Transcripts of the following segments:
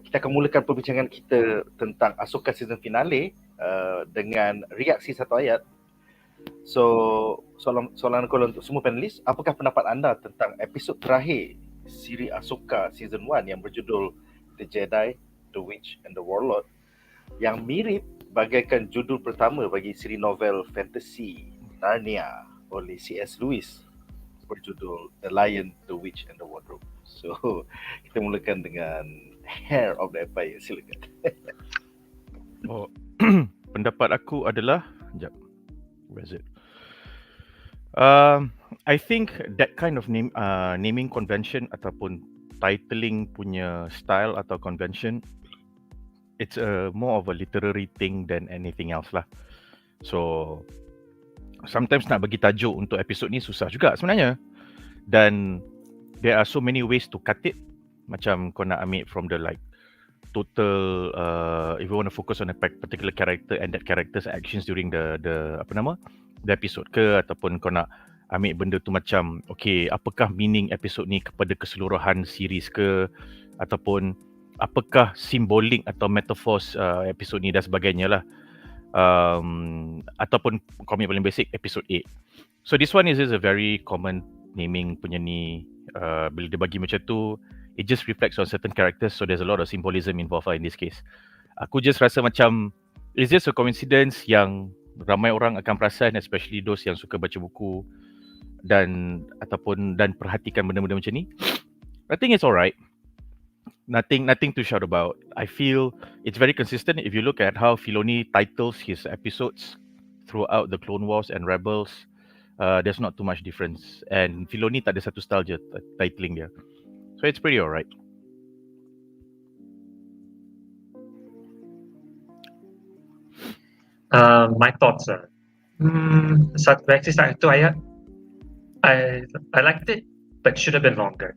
kita akan mulakan perbincangan kita tentang Ahsoka season finale dengan reaksi satu ayat. So, soalan aku untuk semua panelis, apakah pendapat anda tentang episod terakhir siri Ahsoka season 1 yang berjudul The Jedi, The Witch and the Warlord, yang mirip bagaikan judul pertama bagi siri novel fantasi Narnia oleh C.S. Lewis berjudul The Lion, The Witch and the Wardrobe. So, kita mulakan dengan Hair of the Empire. Silakan. Pendapat aku adalah, where is it? I think that kind of naming convention ataupun titling punya style atau convention, it's more of a literary thing than anything else lah. So sometimes nak bagi tajuk untuk episod ni susah juga sebenarnya. Dan there are so many ways to cut it. Macam kau nak ambil from the like total if you want to focus on a particular character and that character's actions during the episode ke, ataupun kau nak ambil benda tu macam okay, apakah meaning episod ni kepada keseluruhan series ke, ataupun apakah simbolik atau metaphors episod ni dan sebagainya lah. Ataupun komik paling basic episode 8. So this one is a very common naming punya ni. Bila dia bagi macam tu, it just reflects on certain characters, so there's a lot of symbolism involved in this case. Aku just rasa macam it's just a coincidence yang ramai orang akan perasan, especially those yang suka baca buku dan perhatikan benda-benda macam ni. I think it's alright. Nothing to shout about. I feel it's very consistent if you look at how Filoni titles his episodes throughout the Clone Wars and Rebels. There's not too much difference, and Filoni tak ada satu style je titling dia. So it's pretty alright. My thoughts are reaksi satu ayat, I liked it, but should have been longer.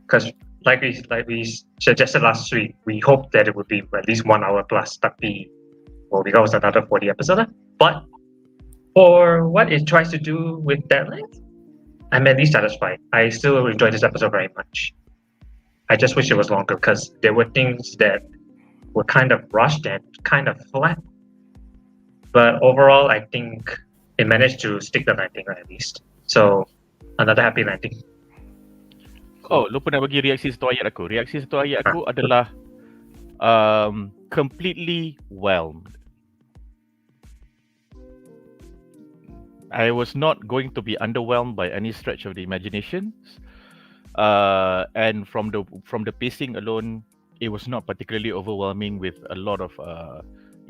Because like we suggested last week, we hoped that it would be at least 1 hour plus. Tapi, well, because another 40 episodes. But for what it tries to do with that length, I'm at least satisfied. I still enjoyed this episode very much. I just wish it was longer because there were things that were kind of rushed and kind of flat. But overall, I think it managed to stick the landing at least. So, another happy landing. Oh, lupa nak bagi reaksi satu ayat aku. Reaksi satu ayat aku adalah completely whelmed. I was not going to be underwhelmed by any stretch of the imagination. And from the pacing alone, it was not particularly overwhelming with a lot of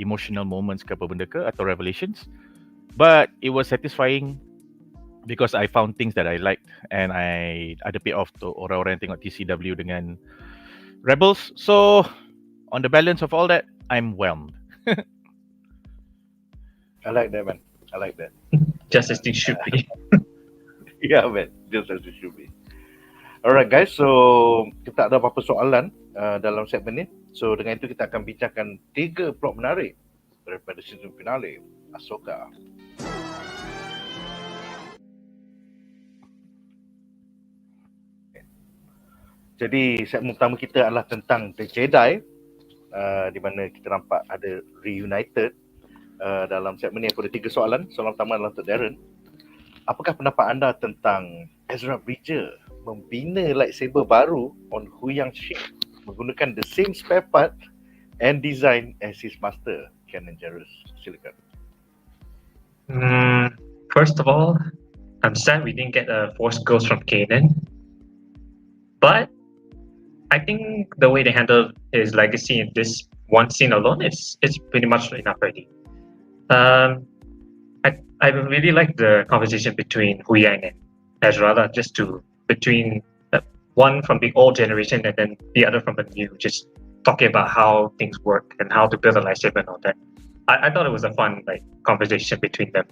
emotional moments ke apa benda ke atau revelations. But it was satisfying because I found things that I liked and I ada pay off to orang-orang yang tengok TCW dengan Rebels. So on the balance of all that, I'm whelmed. I like that, man. I like that. Just as it should be. Yeah, man. Just as it should be. Alright guys, so kita tak ada apa-apa soalan dalam segmen ni. So dengan itu kita akan bincangkan 3 plot menarik daripada season finale Ahsoka. Jadi segmen pertama kita adalah tentang The Jedi, di mana kita nampak ada Reunited. Dalam segmen ni aku ada 3 soalan. Soalan pertama adalah untuk Darren. Apakah pendapat anda tentang Ezra Bridger membina lightsaber baru on Huyang ship menggunakan the same spare part and design as his master, Kanan Jarrus? Silakan. First of all, I'm sad we didn't get a Force Ghost from Kanan. But I think the way they handled his legacy in this one scene alone, it's pretty much enough already. I really like the conversation between Huyang and Ezra, between one from the old generation and then the other from the new, just talking about how things work and how to build a lightsaber and all that. I thought it was a fun conversation between them.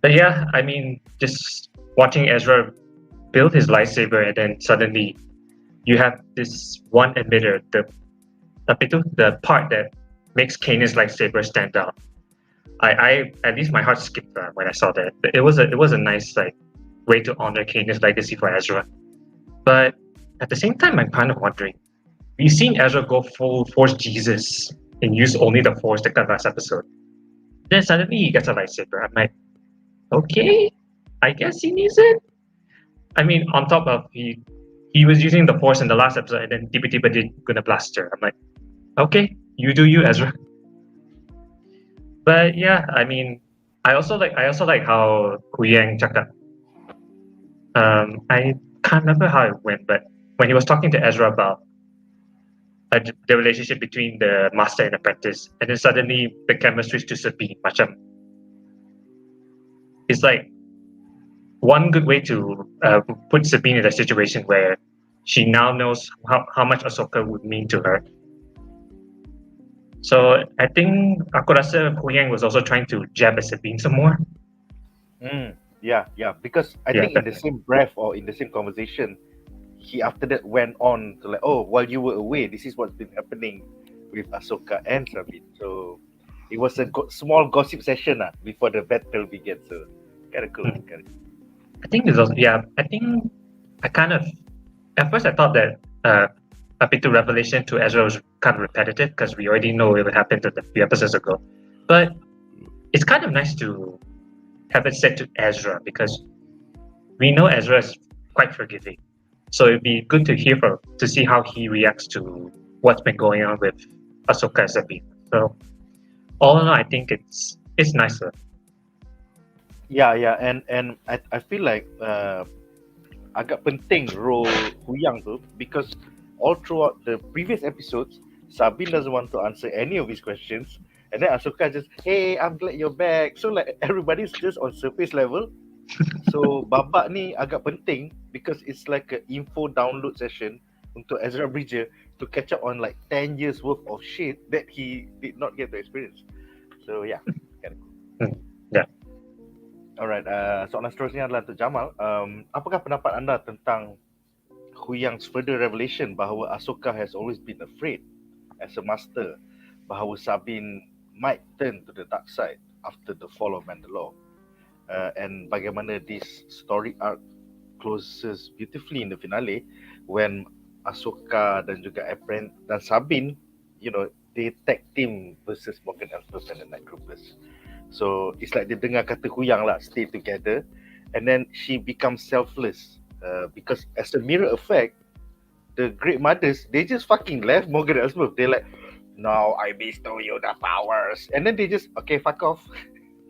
But yeah, I mean, just watching Ezra build his lightsaber and then suddenly you have this one emitter, the part that makes Kanan's lightsaber stand out. I at least my heart skipped when I saw that. It was a nice way to honor Kanan's legacy for Ezra. But at the same time, I'm kind of wondering, we've seen Ezra go full Force Jesus and use only the Force dekat last episode. Then suddenly he gets a lightsaber. I'm like, okay, I guess he needs it. I mean, on top of he was using the Force in the last episode, and then tiba-tiba dia guna blaster. I'm like, okay, you do you, Ezra. But yeah, I mean, I also like how Huyang cakap. I can't remember how it went, but when he was talking to Ezra about the relationship between the master and apprentice, and then suddenly the camera switched to Sabine. Macam, it's like one good way to put Sabine in a situation where she now knows how much Ahsoka would mean to her. So I think aku rasa Huyang was also trying to jab at Sabine some more. Yeah, because I think in the same breath or in the same conversation, he after that went on to like, oh, while you were away, this is what's been happening with Ahsoka and Sabine. So it was a small gossip session before the battle began. So kind of cool. I think there's also, I think I kind of, at first I thought that a bit of revelation to Ezra was kind of repetitive because we already know it would happen to the few episodes ago. But it's kind of nice to have it said to Ezra because we know Ezra is quite forgiving. So it'd be good to hear to see how he reacts to what's been going on with Ahsoka and Sabine. So all in all, I think it's nicer. Yeah, and I feel like agak penting role Huyang tu because all throughout the previous episodes, Sabine doesn't want to answer any of his questions, and then Ahsoka just, hey, I'm glad you're back. So like everybody's just on surface level. So babak ni agak penting because it's like an info download session untuk Ezra Bridger to catch up on like 10 years worth of shit that he did not get to experience. So yeah, kind of cool. Yeah. Alright, soalan seterusnya adalah untuk Jamal. Apakah pendapat anda tentang Huyang's further revelation bahawa Ahsoka has always been afraid as a master, bahawa Sabine might turn to the dark side after the fall of Mandalore, and bagaimana this story arc closes beautifully in the finale when Ahsoka dan juga Apren dan Sabine, they tag team versus Morgan Elsbeth and the Night Troopers. So it's like dia dengar kata Huyang lah, stay together, and then she becomes selfless because as a mirror effect, the Great Mothers, they just fucking left Morgan Elsbeth. They're like, now I bestow you the powers, and then they just, okay, fuck off.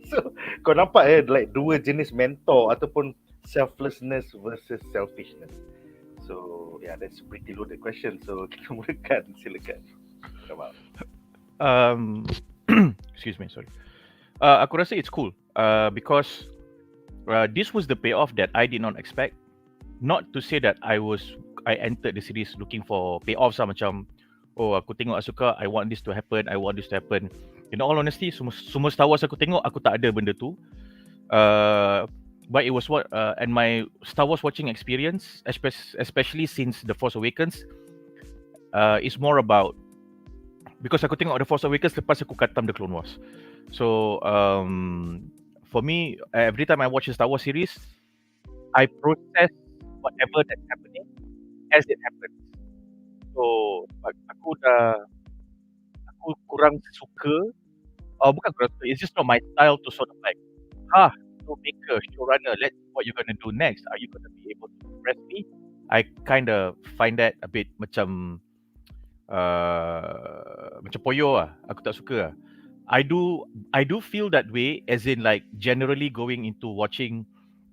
So kau nampak like dua jenis mentor ataupun selflessness versus selfishness. So yeah, that's a pretty loaded question. So kita mulakan, silakan. Jamal. Excuse me, sorry. Aku rasa it's cool because this was the payoff that I did not expect. Not to say that I entered the series looking for payoffs macam, oh aku tengok Ahsoka, I want this to happen. In all honesty, semua Star Wars aku tengok, aku tak ada benda tu. But it was and my Star Wars watching experience, especially since The Force Awakens, is more about, because aku tengok The Force Awakens lepas aku khatam The Clone Wars. So for me, every time I watch a Star Wars series, I process whatever that's happening as it happens. So aku kurang suka, bukan kurang suka, it's just not my style to sort of like, filmmaker, showrunner, let's see what you're gonna do next. Are you gonna be able to impress me? I kind of find that a bit macam poyo lah. Aku tak suka lah. I do feel that way, as in like generally going into watching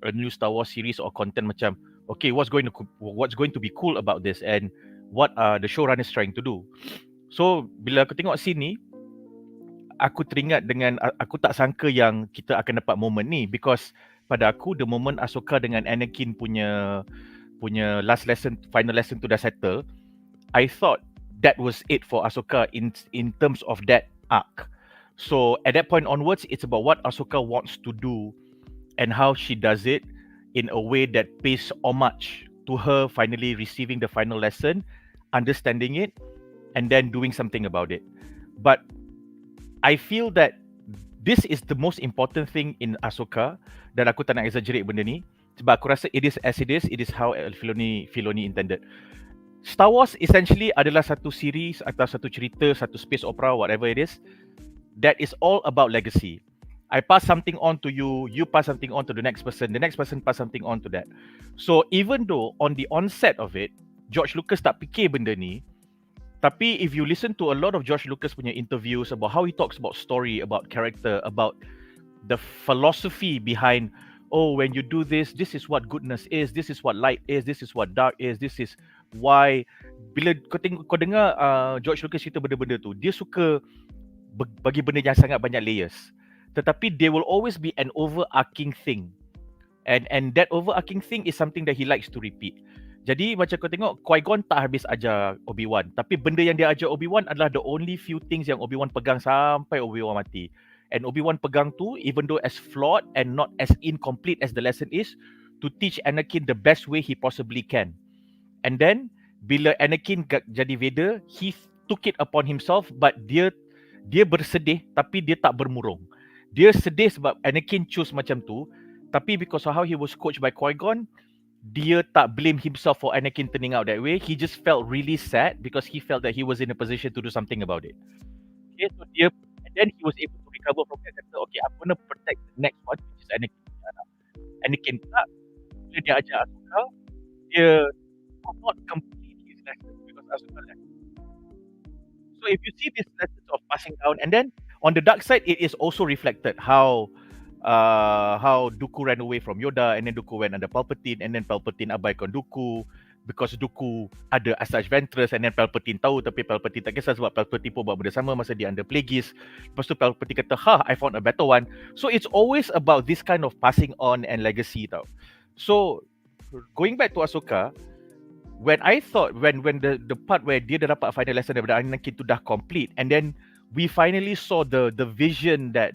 a new Star Wars series or content macam, okay, what's going to be cool about this and what are the showrunners trying to do. So bila aku tengok scene ni, aku teringat dengan, aku tak sangka yang kita akan dapat moment ni, because pada aku the moment Ahsoka dengan Anakin punya last lesson, final lesson tu dah settle, I thought that was it for Ahsoka in terms of that arc. So at that point onwards, it's about what Ahsoka wants to do and how she does it in a way that pays homage to her finally receiving the final lesson, understanding it, and then doing something about it. But I feel that this is the most important thing in Ahsoka, dan aku tak nak exaggerate benda ni, sebab aku rasa it is as it is how Filoni intended. Star Wars essentially adalah satu series atau satu cerita, satu space opera, whatever it is, that is all about legacy. I pass something on to you, you pass something on to the next person pass something on to that. So even though on the onset of it, George Lucas tak fikir benda ni, tapi if you listen to a lot of George Lucas punya interviews about how he talks about story, about character, about the philosophy behind, oh, when you do this, this is what goodness is, this is what light is, this is what dark is, this is why. Bila kau dengar George Lucas cerita benda-benda tu, dia suka bagi benda yang sangat banyak layers. Tetapi there will always be an overarching thing. And that overarching thing is something that he likes to repeat. Jadi macam kau tengok, Qui-Gon tak habis ajar Obi-Wan. Tapi benda yang dia ajar Obi-Wan adalah the only few things yang Obi-Wan pegang sampai Obi-Wan mati. And Obi-Wan pegang tu, even though as flawed and not as incomplete as the lesson is, to teach Anakin the best way he possibly can. And then, bila Anakin jadi Vader, he took it upon himself, but dia bersedih, tapi dia tak bermurung. Dia sedih sebab Anakin choose macam tu, tapi because of how he was coached by Qui-Gon, dia tak blame himself for Anakin turning out that way. He just felt really sad because he felt that he was in a position to do something about it. Okay, so and then he was able to recover from that and say, okay, I'm going to protect the next one, which is Anakin. Anakin pula, bila dia ajar Ahsoka, dia could not complete his lessons because Ahsoka left. So if you see this lessons of passing down, and then on the dark side, it is also reflected how Dooku ran away from Yoda, and then Dooku went under Palpatine, and then Palpatine abaikan Dooku because Dooku ada Asajj Ventress, and then Palpatine tahu tapi Palpatine tak kisah sebab Palpatine pun buat benda sama masa dia under Plagueis. Lepas tu Palpatine kata, I found a better one. So it's always about this kind of passing on and legacy tau. So going back to Ahsoka, when I thought when the part where dia dah dapat final lesson daripada Anakin tu dah complete, and then we finally saw the vision that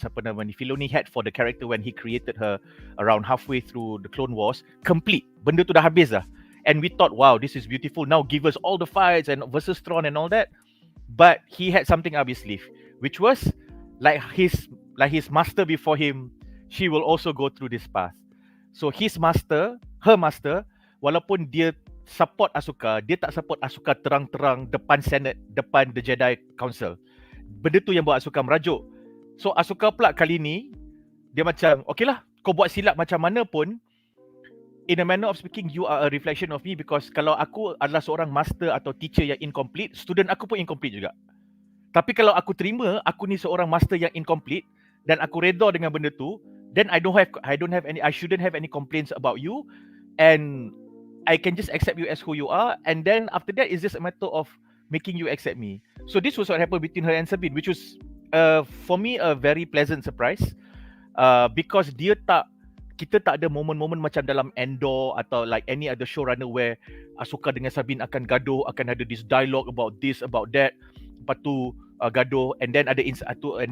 siapa nama ni Filoni had for the character when he created her around halfway through the Clone Wars, complete. Benda tu dah habis dah. And we thought, wow, this is beautiful. Now give us all the fights and versus Thrawn and all that. But he had something up his sleeve, which was like his master before him, she will also go through this path. So her master, walaupun dia support Ahsoka, dia tak support Ahsoka terang-terang depan Senate, depan the Jedi Council. Benda tu yang buat Ahsoka merajuk. So Ahsoka pula kali ni, dia macam, okay lah, kau buat silap macam mana pun, in a manner of speaking, you are a reflection of me, because kalau aku adalah seorang master atau teacher yang incomplete, student aku pun incomplete juga. Tapi kalau aku terima, aku ni seorang master yang incomplete, dan aku redha dengan benda tu, then I shouldn't have any complaints about you, and I can just accept you as who you are, and then after that, it's just a matter of making you accept me. So this was what happened between her and Sabine, which was for me a very pleasant surprise, because kita tak ada momen-momen macam dalam Andor atau like any other showrunner where Ahsoka dengan Sabine akan gaduh, akan ada this dialogue about this, about that, lepas tu gaduh, and then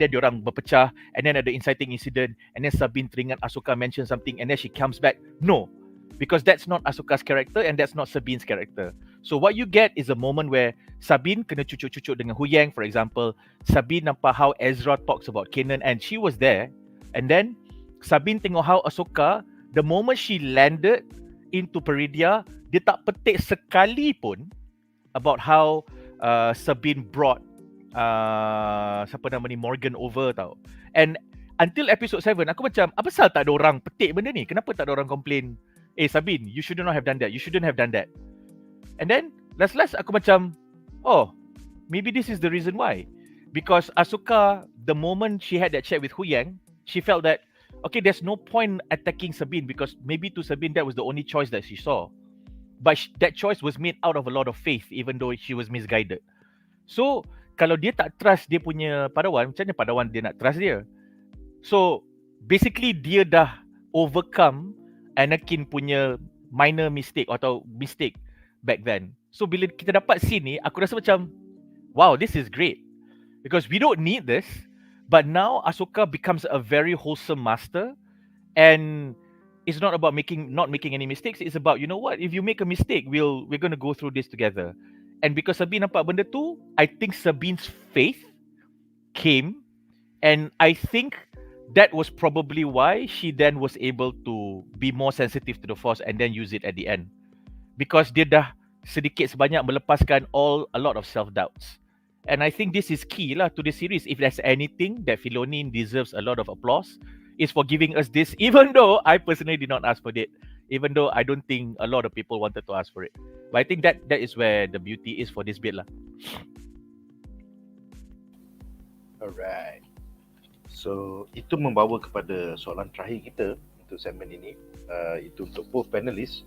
diorang berpecah, and then ada inciting incident, and then Sabine teringat Ahsoka mention something, and then she comes back. No, because that's not Ahsoka's character and that's not Sabine's character. So what you get is a moment where Sabine kena cucuk-cucuk dengan Huyang, for example. Sabine nampak how Ezra talks about Kanan, and she was there. And then Sabine tengok how Ahsoka, the moment she landed into Peridia, dia tak petik sekali pun about how Sabine brought siapa nama ni Morgan over tau. And until episode 7, aku macam, apa pasal tak ada orang petik benda ni? Kenapa tak ada orang complain, Sabine, you should not have done that, you shouldn't have done that. And then last aku macam, maybe this is the reason why. Because Ahsoka, the moment she had that chat with Huyang, she felt that, okay, there's no point attacking Sabine, because maybe to Sabine that was the only choice that she saw. But that choice was made out of a lot of faith, even though she was misguided. So kalau dia tak trust dia punya Padawan, macam mana Padawan dia nak trust dia? So basically dia dah overcome Anakin punya minor mistake atau mistake back then. So bila kita dapat scene ni, aku rasa macam, wow, this is great. Because we don't need this, but now Ahsoka becomes a very wholesome master, and it's not about not making any mistakes. It's about, you know what, if you make a mistake, we're going to go through this together. And because Sabine nampak benda tu, I think Sabine's faith came, and I think that was probably why she then was able to be more sensitive to the Force and then use it at the end. Because dia dah sedikit sebanyak melepaskan a lot of self-doubts. And I think this is key lah to the series. If there's anything that Filoni deserves a lot of applause, is for giving us this, even though I personally did not ask for it, even though I don't think a lot of people wanted to ask for it. But I think that is where the beauty is for this bit lah. Alright. So, itu membawa kepada soalan terakhir kita untuk segmen ini. Itu untuk both panelists.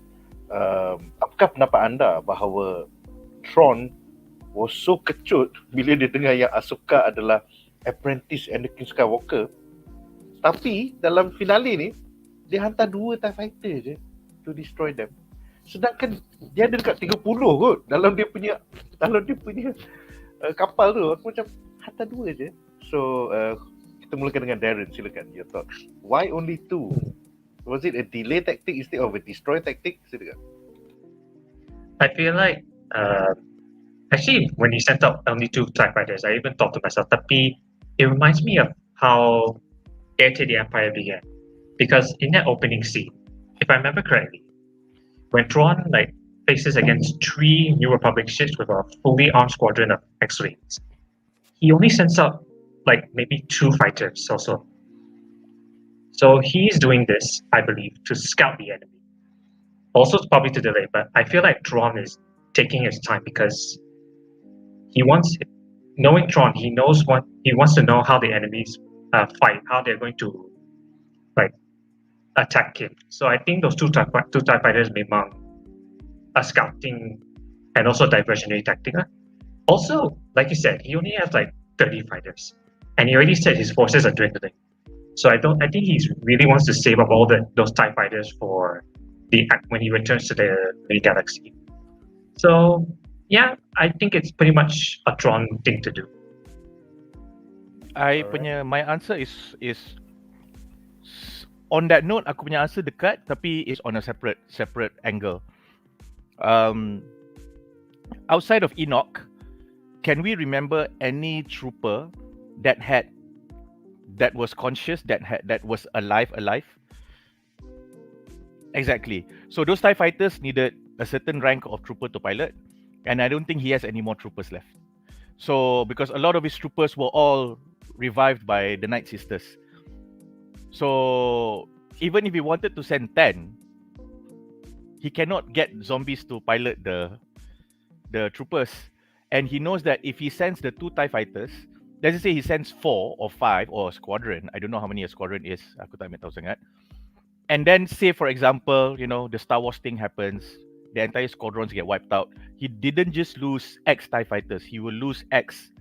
Apakah pendapat anda bahawa Tron was so kecut bila dia dengar yang Ahsoka adalah apprentice Anakin Skywalker, tapi dalam finale ni dia hantar 2 TIE fighter je to destroy them, sedangkan dia ada dekat 30 kot dalam dia punya kapal tu. Aku macam hantar 2 je. So kita mulakan dengan Darren, silakan your thoughts. Why only 2? Was it a delay tactic instead of a destroy tactic? Silakan. I feel like actually when he sent out only 2 TIE fighters, I even thought to myself, tapi it reminds me of how Heir to the Empire began. Because in that opening scene, if I remember correctly, when Thrawn faces against 3 New Republic ships with a fully armed squadron of X-Wings, he only sends out maybe 2 fighters or so. So he's doing this, I believe, to scout the enemy. Also probably to delay, but I feel like Thrawn is taking his time because knowing Thrawn, he wants to know how the enemies fight, how they're going to attack him. So I think those two TIE fighters memang a scouting and also diversionary tactic. Also, like you said, he only has 30 fighters, and he already said his forces are dwindling. So I think he really wants to save up all those TIE fighters for when he returns to the main galaxy. So yeah, I think it's pretty much a Tron thing to do. My answer is on that note, aku punya answer dekat, tapi is on a separate angle. Outside of Enoch, can we remember any trooper that was conscious, that was alive? Exactly. So those TIE fighters needed a certain rank of trooper to pilot, and I don't think he has any more troopers left. So because a lot of his troopers were all revived by the Night Sisters. So even if he wanted to send 10, he cannot get zombies to pilot the troopers. And he knows that if he sends the 2 TIE fighters, let's say he sends 4 or 5 or a squadron, I don't know how many a squadron is, aku tak tahu sangat. And then say for example, the Star Wars thing happens, the entire squadrons get wiped out. He didn't just lose X TIE fighters, he will lose X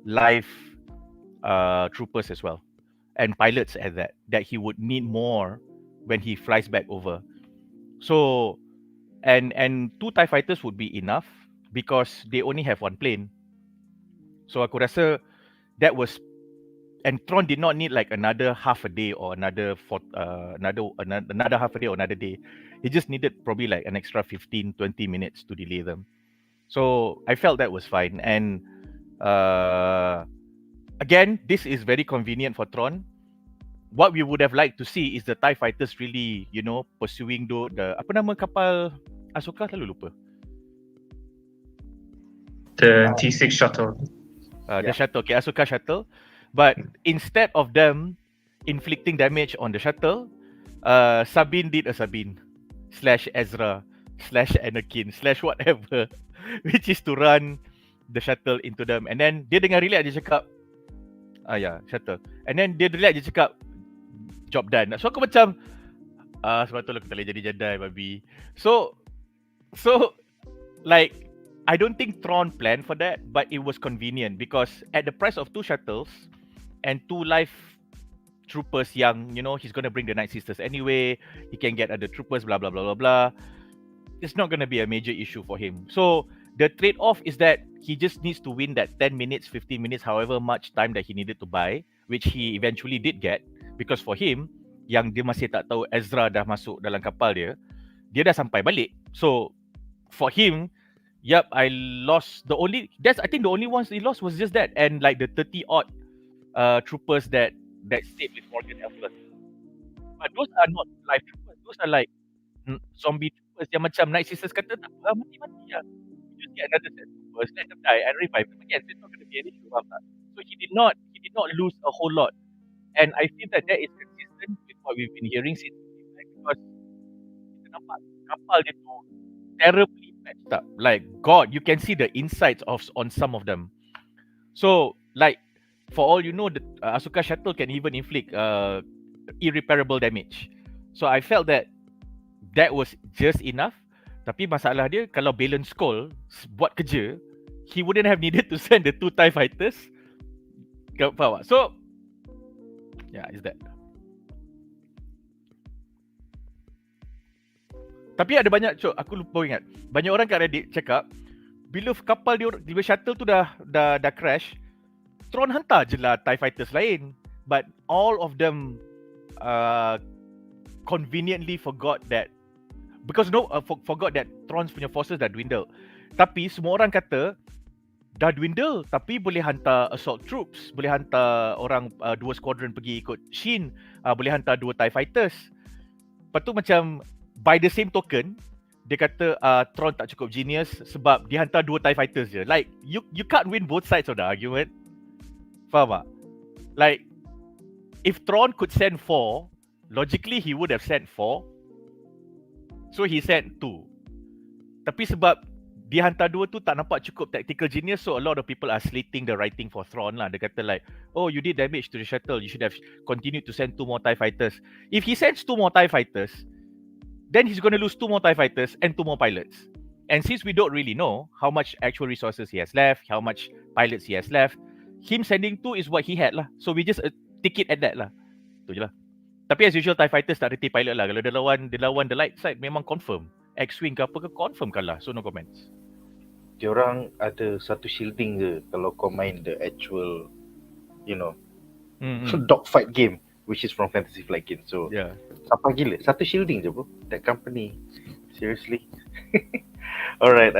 live troopers as well, and pilots at that he would need more when he flies back over. So and 2 TIE fighters would be enough because they only have 1 plane. So aku rasa that was, and Tron did not need another half a day or another half a day or another day. He just needed probably an extra 15-20 minutes to delay them. So I felt that was fine. And again, this is very convenient for Tron. What we would have liked to see is the TIE fighters really, pursuing the apa nama kapal Ahsoka, selalu lupa. The T6 shuttle. The shuttle, okay, Ahsoka shuttle. But instead of them inflicting damage on the shuttle, Sabine did a Sabine / Ezra / Anakin / whatever, which is to run the shuttle into them. And then dia dengan relax dia cakap, shuttle. And then dia relax dia cakap, job done. So aku macam, sebab tu aku tak boleh jadi Jedi, babi. So I don't think Tron planned for that, but it was convenient because at the price of 2 shuttles and 2 live troopers yang, he's going to bring the Night Sisters anyway, he can get other troopers, blah, blah, blah, blah, blah. It's not going to be a major issue for him. So the trade-off is that he just needs to win that 10 minutes, 15 minutes, however much time that he needed to buy, which he eventually did get, because for him, yang dia masih tak tahu Ezra dah masuk dalam kapal dia dah sampai balik. So for him, yep, I think the only ones he lost was just that, and the 30-odd troopers that stayed with Morgan Elsbeth. But those are not live troopers. Those are zombie troopers. troopers yang macam Night Sisters kata tak apa, mati-mati lah. You get another set of troopers, let them die and revive them again. There's not going to be an issue, faham tak? So he did not lose a whole lot. And I feel that is consistent with what we've been hearing since because kita nampak kapal dia tu terribly patched up. Like God, you can see the insides on some of them. So like for all you know, the Ahsoka shuttle can even inflict irreparable damage. So I felt that was just enough. Tapi masalah dia kalau Balon Skull buat kerja, he wouldn't have needed to send the 2 TIE fighters. Faham tak? So yeah, is that. Tapi ada banyak, aku lupa ingat. Banyak orang kat Reddit cakap bila kapal dia shuttle tu dah crash, Tron hantar je lah TIE fighters lain. But all of them conveniently forgot that forgot that Tron's punya forces dah dwindle. Tapi semua orang kata dah dwindle tapi boleh hantar assault troops, boleh hantar orang 2 squadron pergi ikut Shin, boleh hantar 2 TIE fighters. Lepas tu macam by the same token dia kata Tron tak cukup genius sebab dia hantar 2 TIE fighters je. Like you can't win both sides of the argument. Faham tak? Like if Tron could send 4, logically he would have sent 4. So he sent 2. Tapi sebab dia hantar 2 tu tak nampak cukup tactical genius, so a lot of people are slating the writing for Thrawn lah. Dia kata like, oh, you did damage to the shuttle, you should have continued to send 2 more TIE fighters. If he sends 2 more TIE fighters, then he's going to lose 2 more TIE fighters and 2 more pilots. And since we don't really know how much actual resources he has left, how much pilots he has left, him sending 2 is what he had lah. So we just take it at that lah. Tu je lah. Tapi as usual, TIE fighters tak reti pilot lah. Kalau dia lawan the light side, memang confirm. X-Wing ke apa ke, confirm kalah. So no comments. Diorang ada satu shielding je kalau kau main the actual, you know, dogfight game, which is from Fantasy Flight Game. So, yeah. Sampai gila. Satu shielding je bro. That company. Seriously. Alright.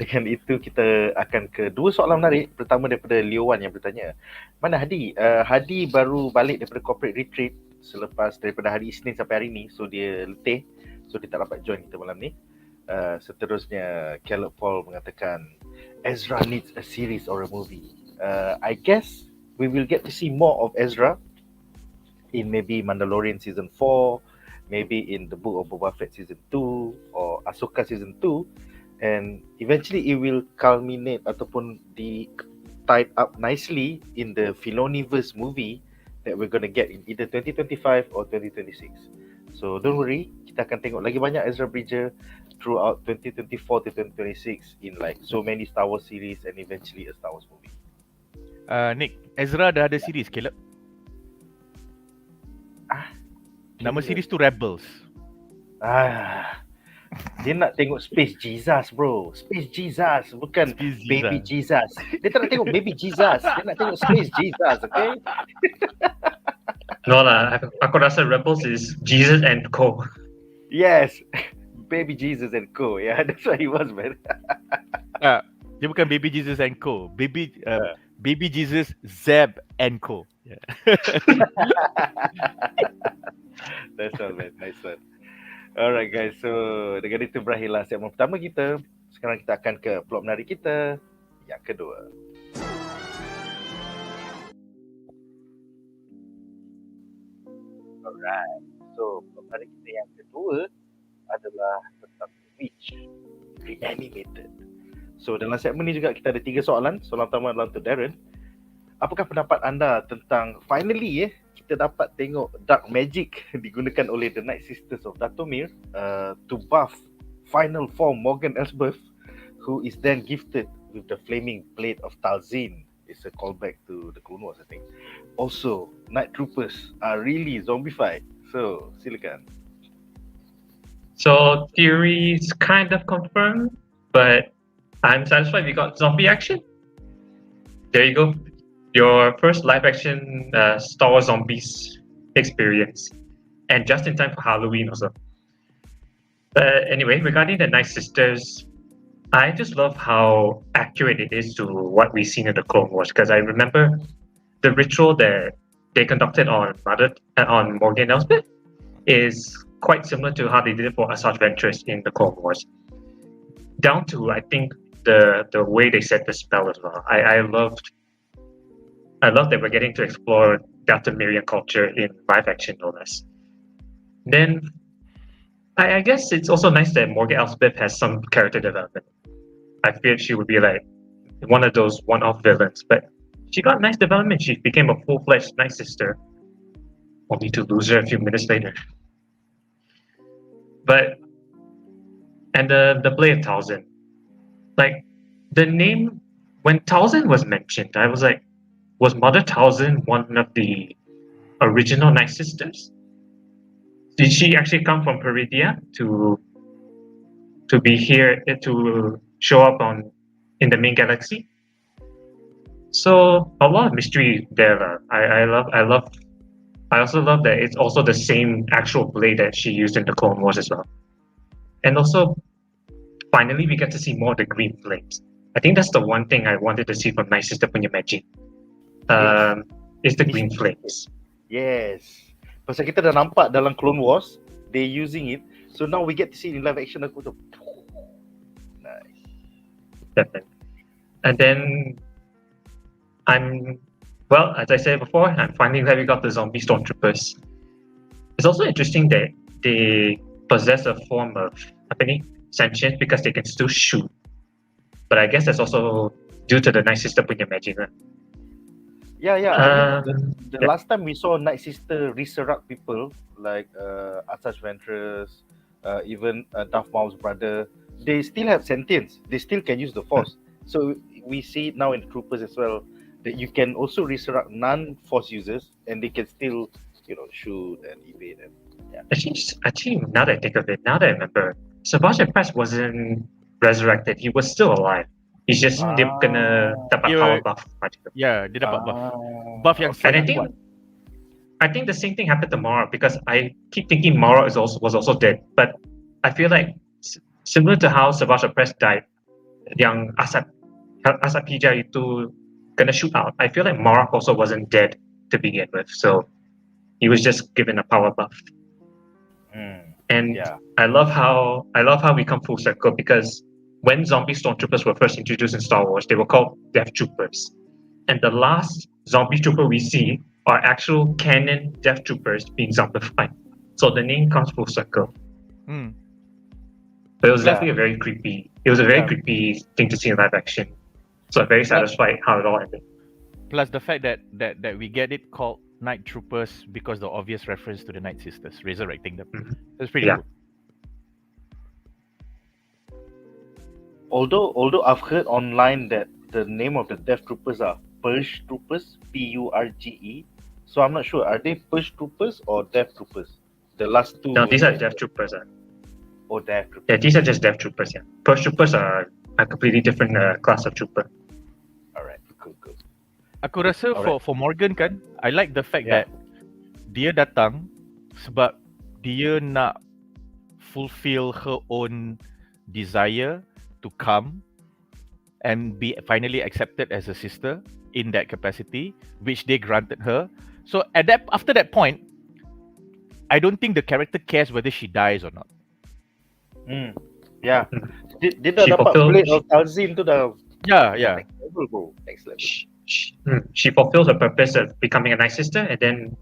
Dengan itu kita akan ke 2 soalan menarik. Pertama daripada Leo Wan yang bertanya, mana Hadi? Hadi baru balik daripada corporate retreat selepas daripada hari Isnin sampai hari ni. So dia letih. So dia tak dapat join kita malam ni. Seterusnya Caleb Paul mengatakan Ezra needs a series or a movie. I guess we will get to see more of Ezra in maybe Mandalorian season 4, maybe in the Book of Boba Fett season 2 or Ahsoka season 2, and eventually it will culminate ataupun tied up nicely in the Filoniverse movie that we're going to get in either 2025 or 2026. So don't worry, kita akan tengok lagi banyak Ezra Bridger throughout 2024 to 2026 in like so many Star Wars series and eventually a Star Wars movie. Nick, Ezra dah ada series, Caleb. Nama series tu Rebels. Dia nak tengok Space Jesus bro. Space Jesus, bukan Space Baby Jesus. Dia tak nak tengok Baby Jesus. Dia nak tengok Space Jesus, okay? No lah, aku rasa Rebels is Jesus and Co. Yes. Baby Jesus and Co. Yeah, that's what he was, man. Dia bukan Baby Jesus and Co. Baby Jesus, Zeb and Co. Yeah. That's all, man. Nice one. Alright guys, so dengan itu berakhirlah segmen pertama kita. Sekarang kita akan ke plot menarik kita yang kedua. Alright, so plot menarik kita yang kedua adalah tentang Witch Reanimated. So dalam segmen ni juga kita ada 3 soalan. Soalan pertama adalah untuk Darren. Apakah pendapat anda tentang finally kita dapat tengok dark magic digunakan oleh the Night Sisters of Dathomir to buff final form Morgan Elsbeth, who is then gifted with the flaming blade of Talzin. It's a callback to the Clone Wars, I think. Also, Night Troopers are really zombified. So, silakan. So theories kind of confirmed, but I'm satisfied we got zombie action. There you go. Your first live action Star Wars zombies experience. And just in time for Halloween also. But anyway, regarding the Night Sisters, I just love how accurate it is to what we've seen in the Clone Wars. Because I remember the ritual that they conducted on Morgan Elsbeth is quite similar to how they did it for Asajj Ventress in the Clone Wars. Down to, I think, the way they set the spell as well. I loved that we're getting to explore Dathomirian culture in live action, no less. Then I guess it's also nice that Morgan Elsbeth has some character development. I feared she would be like one of those one-off villains, but she got nice development. She became a full-fledged Night Sister, only to lose her a few minutes later. But and the play of Talzin, like the name when Talzin was mentioned, I was like, was Mother Talzin one of the original Night Sisters? Did she actually come from Peridia to be here to show up in the main galaxy? So a lot of mystery there. I also love that it's also the same actual blade that she used in the Clone Wars as well. And also, finally, we get to see more of the green flames. I think that's the one thing I wanted to see from Night Sister punya magic. Is the green flames. Yes. Pasal kita dah nampak dalam Clone Wars, they using it. So now we get to see it in live action. Aku tu. Nice. Definitely. And then as I said before, I'm finally glad we got the zombie stormtroopers. It's also interesting that they possess a form of sentience because they can still shoot. But I guess that's also due to the Night Sister punya magic. Yeah. The last time we saw Night Sister resurrect people like Asajj Ventress, even Darth Maul's brother, they still have sentience. They still can use the Force. So we see it now in Troopers as well, that you can also resurrect non-Force users and they can still, shoot and evade. And Actually, now that I think of it, now that I remember, Savage Press wasn't resurrected. He was still alive. He's just dia kena dapat power buff. Yeah, dia dapat buff. Buff yang And sangat kuat. I think the same thing happened to Mara because I keep thinking Mara was also dead. But I feel like similar to how Savage Press died, yang asap hijau itu kena shoot out. I feel like Mara also wasn't dead to begin with, so he was just given a power buff. And I love how we come full circle because when zombie stormtroopers were first introduced in Star Wars, they were called Death Troopers, and the last zombie trooper we see are actual canon Death Troopers being zombified. So the name comes full circle. But it was definitely a very creepy. It was a very creepy thing to see in live action. So I'm very satisfied how it all ended. Plus the fact that we get it called Night Troopers because the obvious reference to the Night Sisters resurrecting them. That's pretty cool. Although I've heard online that the name of the Death Troopers are Purge Troopers, Purge. So I'm not sure. Are they Purge Troopers or Death Troopers? The last two. No, these are Death Troopers. Or Death Troopers. Yeah, these are just Death Troopers. Yeah, Purge Troopers are a completely different class of trooper. Alright, cool. Aku rasa for Morgan kan, I like the fact that dia datang sebab dia nak fulfill her own desire to come and be finally accepted as a sister in that capacity, which they granted her. So after that point, I don't think the character cares whether she dies or not. Yeah. Dia dah dapat blade of Talzin tu dah. Yeah. Next level. She fulfills her purpose of becoming a Night Sister, and then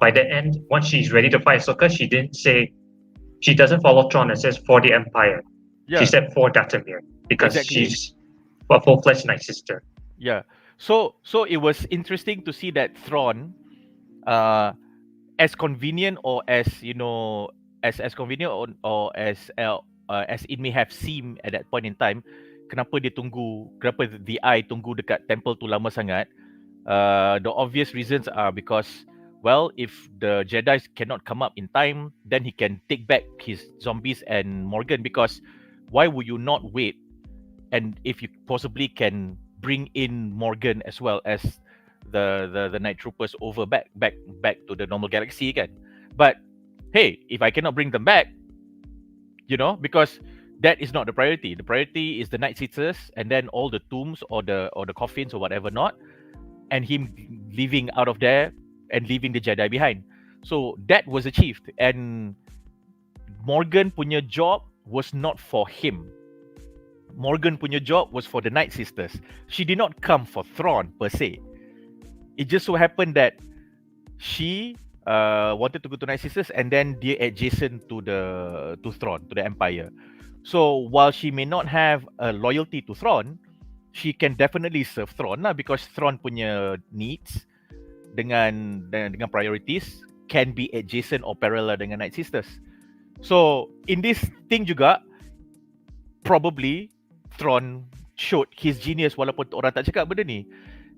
by the end, once she's ready to fight Ahsoka, she doesn't follow Tron and says for the Empire. She said for Dathomir because she's a full-fledged Night Sister. Yeah. So it was interesting to see that Thrawn, as convenient or as as convenient or as it may have seemed at that point in time, kenapa the eye tunggu dekat temple tu lama sangat? The obvious reasons are because, if the Jedi cannot come up in time, then he can take back his zombies and Morgan, because why would you not wait? And if you possibly can bring in Morgan as well as the Night Troopers over back to the normal galaxy kan? But hey, if I cannot bring them back, because that is not the priority. The priority is the Night Sisters and then all the tombs or the coffins or whatever not, and him leaving out of there and leaving the Jedi behind. So that was achieved, and Morgan punya job was not for him. Morgan punya job was for the Night Sisters. She did not come for Thrawn per se. It just so happened that she wanted to go to Night Sisters, and then dia adjacent to Thrawn, to the Empire. So while she may not have a loyalty to Thrawn, she can definitely serve Thrawn lah, because Thrawn punya needs dengan priorities can be adjacent or parallel dengan Night Sisters. So in this thing juga, probably Thrawn showed his genius walaupun orang tak cakap benda ni,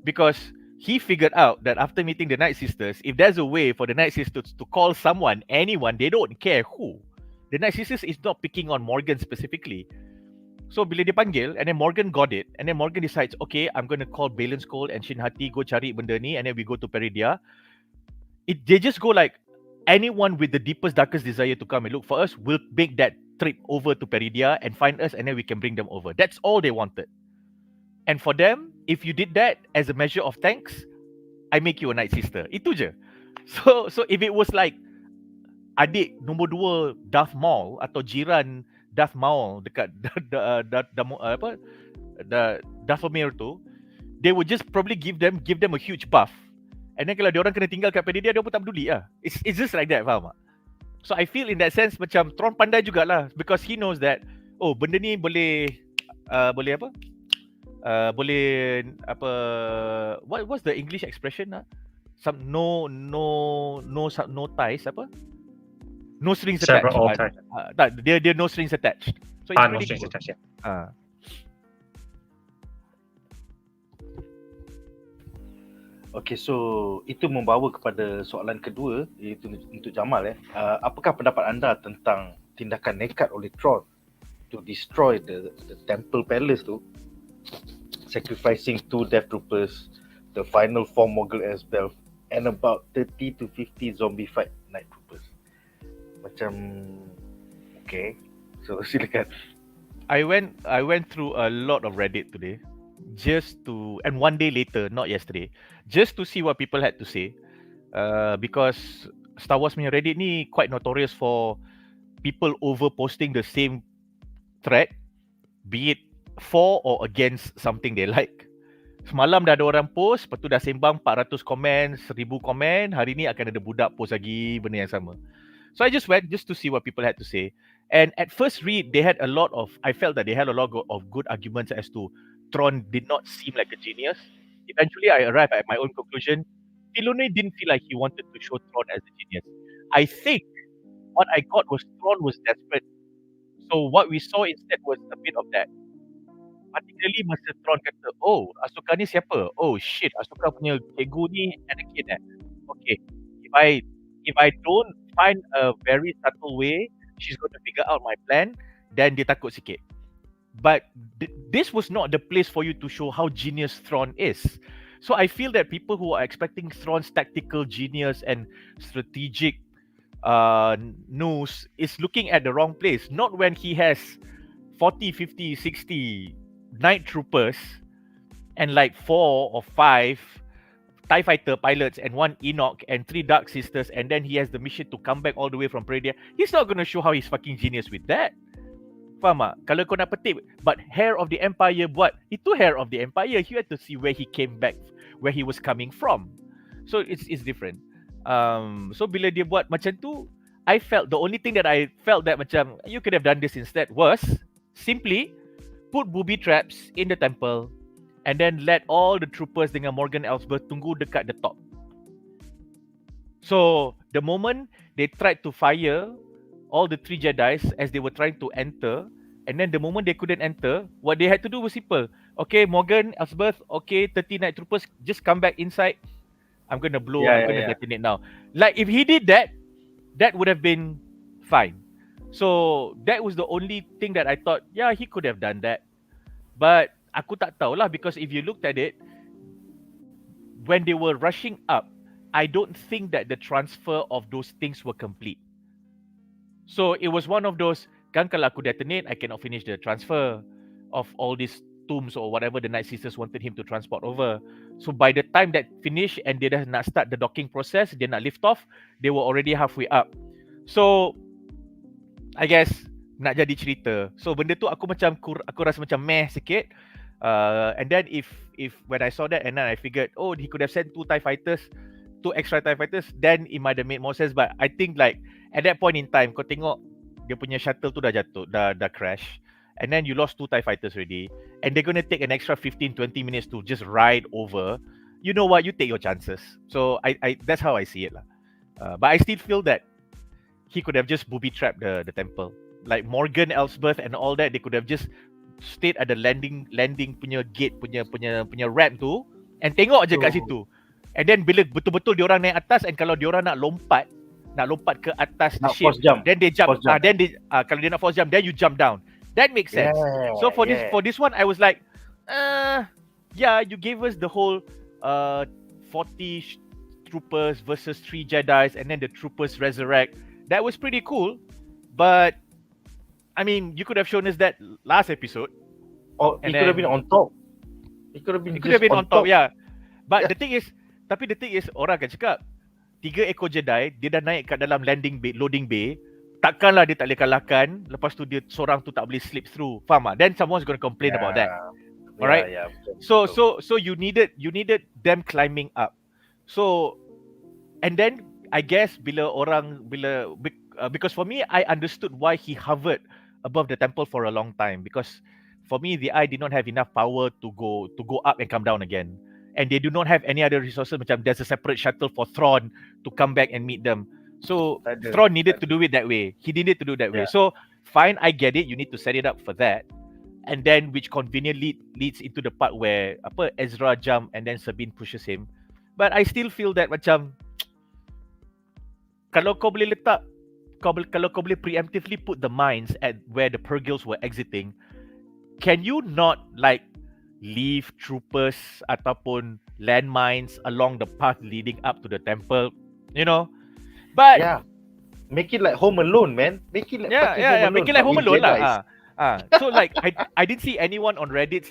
because he figured out that after meeting the Night Sisters, if there's a way for the Night Sisters to call someone, anyone, they don't care who. The Night Sisters is not picking on Morgan specifically. So bila dia panggil, and then Morgan got it, and then Morgan decides, okay, I'm going to call Balin Skoll and Shin Hati, go cari benda ni, and then we go to Peridia. They just go like, anyone with the deepest, darkest desire to come and look for us will make that trip over to Peridia and find us, and then we can bring them over. That's all they wanted. And for them, if you did that as a measure of thanks, I make you a Night Sister. Itu je. So if it was like adik nombor 2 Darth Maul atau jiran Darth Maul dekat Dathomir tu, they would just probably give them a huge buff. And then kalau dia orang kena tinggal kat Peridia, dia pun tak peduli lah. It's just like that, faham tak? So I feel in that sense macam Thrawn pandai jugalah, because he knows that, oh, benda ni boleh what's the English expression lah? Some no ties apa? No strings attached. Tak, dia no strings attached. So it's no really strings cool. attached, yeah. Okay, so itu membawa kepada soalan kedua, iaitu untuk Jamal. Apakah pendapat anda tentang tindakan nekat oleh Thrawn to destroy the Temple Palace tu, sacrificing 2 Death Troopers, the final 4 Mogul Esbel, and about 30 to 50 zombified Night Troopers? Macam, okay, so silakan. I went through a lot of Reddit today, and one day later, not yesterday, just to see what people had to say, because Star Wars punya Reddit ni quite notorious for people overposting the same thread, be it for or against something they like. Semalam dah ada orang post, lepas tu dah sembang 400 komen, 1000 komen, hari ni akan ada budak post lagi benda yang sama. So I just went just to see what people had to say. And at first read, I felt that they had a lot of good arguments as to Thrawn did not seem like a genius. Eventually, I arrived at my own conclusion. Filoni didn't feel like he wanted to show Thrawn as a genius. I think what I got was Thrawn was desperate. So what we saw instead was a bit of that. Particularly masa Thrawn kata, oh, Ahsoka ni siapa? Oh shit, Ahsoka punya cikgu ni Anakin . Okay, if I don't find a very subtle way, she's going to figure out my plan, then dia takut sikit. But this was not the place for you to show how genius Thrawn is. So I feel that people who are expecting Thrawn's tactical genius and strategic nous is looking at the wrong place. Not when he has 40, 50, 60 Night Troopers and like 4 or 5 TIE Fighter pilots and 1 Enoch and 3 Dark Sisters, and then he has the mission to come back all the way from Peridia. He's not going to show how he's fucking genius with that. Faham tak? Kalau kau nak petik, but Heir of the Empire buat, itu Heir of the Empire. You had to see where he came back, where he was coming from. So it's different. So bila dia buat macam tu, I felt the only thing that I felt that macam you could have done this instead was simply put booby traps in the temple and then let all the troopers dengan Morgan Elsbeth tunggu dekat the top. So the moment they tried to fire all the 3 Jedis as they were trying to enter, and then the moment they couldn't enter, what they had to do was simple. Okay, Morgan Elsbeth, okay, 30 Night Troopers, just come back inside. I'm gonna blow, I'm gonna detonate now. Like if he did that, that would have been fine. So that was the only thing that I thought, yeah, he could have done that. But aku tak tahu lah, because if you looked at it, when they were rushing up, I don't think that the transfer of those things were complete. So it was one of those, kan kalau aku detonate, I cannot finish the transfer of all these tombs or whatever the Night Sisters wanted him to transport over. So by the time that finish and dia dah nak start the docking process, dia nak lift off, they were already halfway up. So I guess nak jadi cerita. So benda tu aku rasa macam meh sikit. And then if when I saw that and then I figured, oh, he could have sent 2 extra TIE fighters, then it might have made more sense. But I think like at that point in time, kau tengok dia punya shuttle tu dah jatuh, dah crash. And then you lost 2 TIE fighters already. And they're going to take an extra 15-20 minutes to just ride over. You know what? You take your chances. So I that's how I see it lah. But I still feel that he could have just booby-trapped the temple. Like Morgan, Elsbeth and all that, they could have just stayed at the landing punya gate punya ramp tu and tengok je kat situ. And then bila betul-betul diorang naik atas, and kalau diorang nak lompat ke atas the ship, then they jump. Then they kalau dia nak force jump, then you jump down. That makes sense. So for this one, I was like, yeah, you gave us the whole 40 troopers versus 3 Jedis, and then the troopers resurrect. That was pretty cool, but I mean, you could have shown us that last episode. Oh, it could have been on top. It could have been on top, yeah. But the thing is, orang akan cakap 3 ekor Jedi, dia dah naik kat dalam loading bay. Takkanlah dia tak boleh kalahkan. Lepas tu dia seorang tu tak boleh slip through. Faham tak? Then someone's going to complain about that. Alright. Yeah, so you needed them climbing up. So and then I guess because for me, I understood why he hovered above the temple for a long time, because for me the eye did not have enough power to go up and come down again, and they do not have any other resources. Macam there's a separate shuttle for Thrawn to come back and meet them. So Thrawn needed to do it that way. He needed to do it that way. So fine, I get it. You need to set it up for that, and then which conveniently leads into the part where Ezra jump and then Sabine pushes him. But I still feel that macam kalau kau boleh preemptively put the mines at where the Purgils were exiting, can you not like leave troopers ataupun landmines along the path leading up to the temple, you know? But make it like Home Alone, man. Make it like make it like Home Alone lah. So like I didn't see anyone on Reddit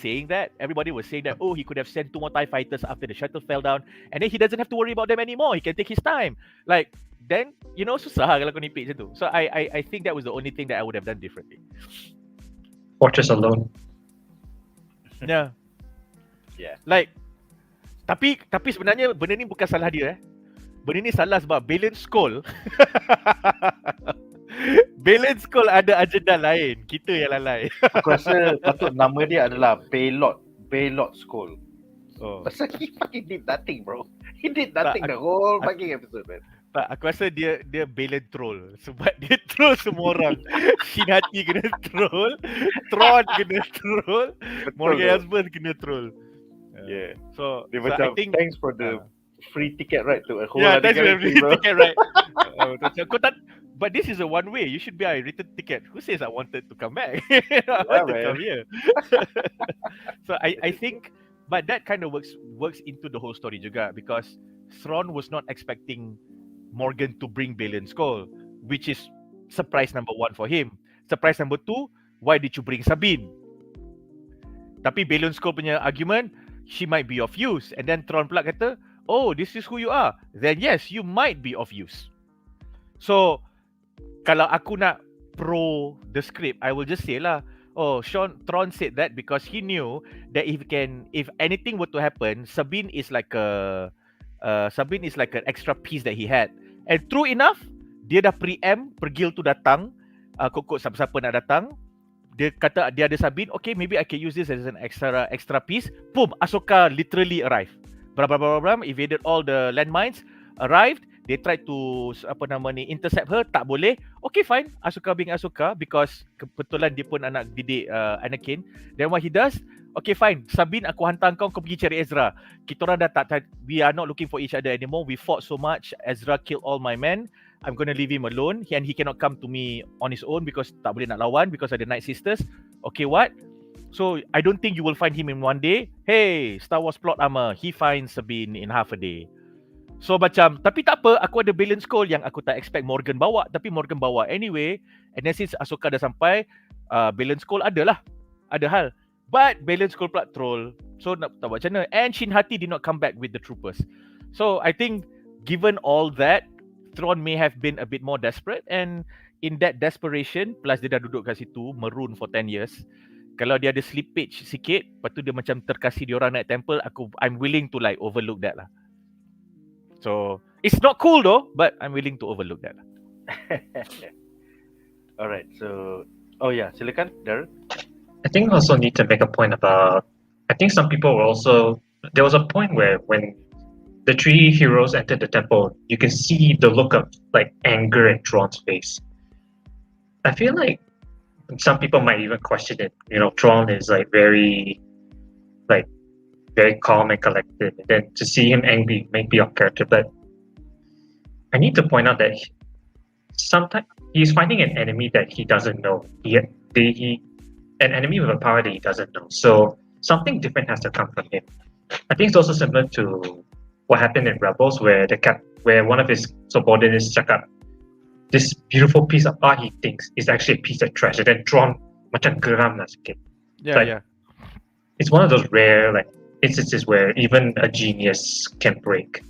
saying that. Everybody was saying that, oh, he could have sent 2 more TIE fighters after the shuttle fell down, and then he doesn't have to worry about them anymore. He can take his time. Like, then, you know, susah kalau kau nipik macam tu. So I think that was the only thing that I would have done differently. Fortress alone. Yeah. Like, tapi sebenarnya benda ni bukan salah dia. Benda ni salah sebab Balen Skoll. Balen Skoll ada agenda lain. Kita yang lalai. Aku rasa patut nama dia adalah Baylord Skoll. Pasal he fucking did nothing, bro. He did nothing the whole fucking episode, man. Tak, aku rasa dia Balen troll. Sebab dia troll semua orang. Shinati kena troll, Thrawn kena troll, Morgan Elsbeth kena troll. So dia macam, I think thanks for the free ticket ride to a whole thanks for the free ticket ride. But this is a one way. You should be a return ticket. Who says I wanted to come back? I want to come here. So I think, but that kind of works into the whole story juga, because Thrawn was not expecting Morgan to bring Balen Skoll, which is surprise number 1 for him. Surprise number 2, why did you bring Sabine? Tapi Balen Skoll punya argument, she might be of use. And then Thrawn pula kata, oh, this is who you are. Then yes, you might be of use. So kalau aku nak pro the script, I will just say lah, oh, Thrawn said that because he knew that if anything were to happen, Sabine is like an extra piece that he had. And true enough, dia dah preempt Purgil tu datang, kok siapa-siapa nak datang. Dia kata dia ada Sabine, okay, maybe I can use this as an extra piece. Boom, Ahsoka literally arrived. Evaded all the landmines, arrived. They tried to intercept her, tak boleh. Okay, fine. Ahsoka being Ahsoka, because kebetulan dia pun anak didik Anakin. Then what he does, okay, fine. Sabine, aku hantar kau pergi cari Ezra. Kita orang dah tak, we are not looking for each other anymore. We fought so much. Ezra killed all my men. I'm going to leave him alone. And he cannot come to me on his own because tak boleh nak lawan because of the Night Sisters. Okay, what? So, I don't think you will find him in one day. Hey, Star Wars plot armor. He finds Sabine in half a day. So macam, tapi tak apa, aku ada Balen Skoll yang aku tak expect Morgan bawa, tapi Morgan bawa anyway. And then since Ahsoka dah sampai, Balen Skoll ada hal. But Balen Skoll pula troll. So nak tahu macam mana. And Shin Hati did not come back with the troopers. So I think given all that, Thrawn may have been a bit more desperate, and in that desperation, plus dia dah duduk kat situ, maroon for 10 years, kalau dia ada slippage sikit, lepas tu dia macam terkasih diorang naik temple, I'm willing to like overlook that lah. So, it's not cool though, but I'm willing to overlook that lah. Alright, so silakan Darren. I think also need to make a point about, I think some people were also, there was a point where when the three heroes entered the temple, you can see the look of like anger in Thrawn's face. I feel like some people might even question it. You know, Thrawn is like very calm and collected, and then to see him angry may be off character. But I need to point out that sometimes he's fighting an enemy that he doesn't know. An enemy with a power that he doesn't know. So something different has to come from him. I think it's also similar to what happened in Rebels, where one of his subordinates cakap, this beautiful piece of art he thinks is actually a piece of trash. And then Thrawn macam geram lah sikit. Yeah. It's one of those rare instances where even a genius can break.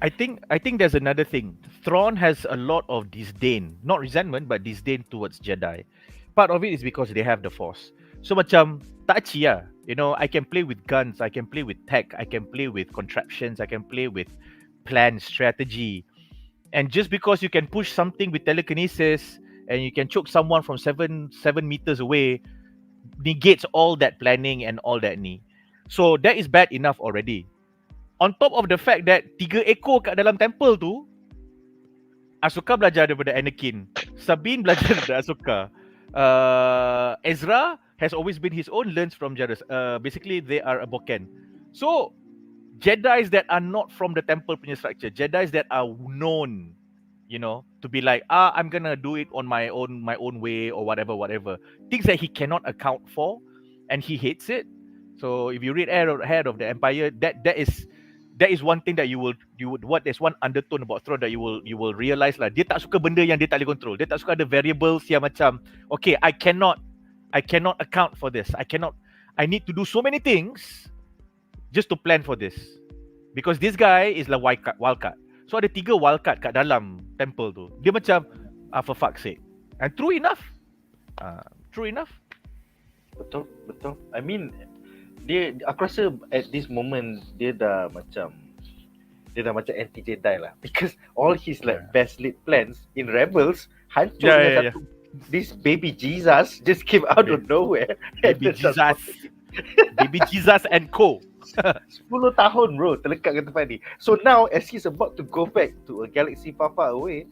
I think there's another thing. Thrawn has a lot of disdain, not resentment, but disdain towards Jedi. Part of it is because they have the Force. So macam tak aci lah. You know, I can play with guns, I can play with tech, I can play with contraptions, I can play with plan, strategy. And just because you can push something with telekinesis and you can choke someone from 7 meters away, negates all that planning and all that ni. So that is bad enough already. On top of the fact that 3 ekor kat dalam temple tu, Ahsoka belajar daripada Anakin, Sabine belajar daripada Ahsoka, Ezra has always been his own, learns from Jairus. Basically they are a boken. So Jedis that are not from the temple punya structure, Jedis that are known, you know, to be like, I'm gonna do it on my own way or whatever, things that he cannot account for and he hates it. So if you read Head of the Empire, that is one thing that you would there's one undertone about Thrawn that you will realize lah. Dia tak suka benda yang dia tak boleh control. Dia tak suka ada variables yang macam, okay, I cannot account for this. I need to do so many things just to plan for this. Because this guy is like wildcard. So ada 3 wildcard kat dalam temple tu. Dia macam, for fuck's sake. And true enough. Betul. I mean, aku rasa at this moment dia dah macam anti Jedi lah, because all his best laid plans in Rebels hancur dengan satu. This baby Jesus just came out of nowhere. Baby Jesus and co. 10 tahun bro terlekat kat tempat ni. So now as he's about to go back to a galaxy far away,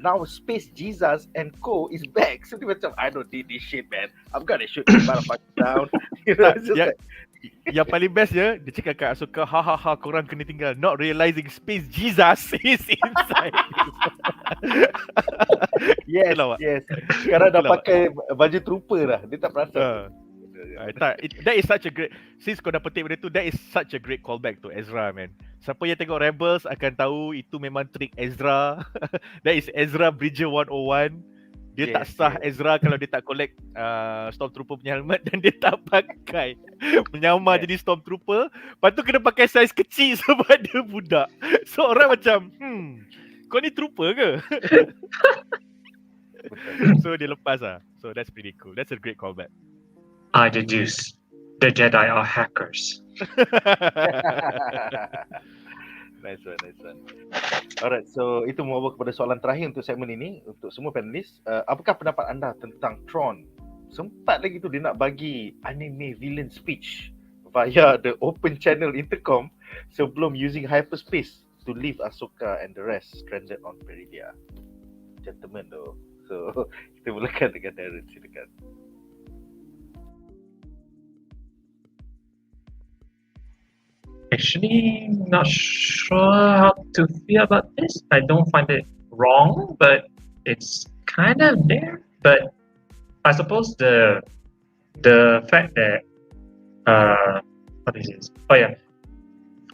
now Space Jesus and co is back. So dia macam, I don't need this shit, man. I'm gonna shoot this motherfucker down. You know, it's just like... Yang paling best dia cakap kat Ahsoka, ha korang kena tinggal, not realizing Space Jesus is inside. Yes. Sekarang dah pakai baju trooper dah. Dia tak perasan. That is such a great, since kau dah petik benda tu, that is such a great callback to Ezra, man. Siapa yang tengok Rebels akan tahu itu memang trik Ezra. That is Ezra Bridger 101. Dia tak sah Ezra kalau dia tak collect Stormtrooper punya helmet dan dia tak pakai, menyamar jadi Stormtrooper. Lepas tu kena pakai saiz kecil sebab dia budak. So orang macam, kau ni trooper ke? So dia lepas lah. So that's pretty cool. That's a great callback. I deduce the Jedi are hackers. Nice one. Alright, so itu membawa kepada soalan terakhir untuk segmen ini, untuk semua panelis. Apakah pendapat anda tentang Thrawn? Sempat lagi tu dia nak bagi anime villain speech via the open channel intercom sebelum using hyperspace to leave Ahsoka and the rest stranded on Peridea. Gentlemen though. So kita mulakan dengan Darren, silakan. Actually, not sure how to feel about this. I don't find it wrong, but it's kind of there. But I suppose the fact that what is this? Oh yeah,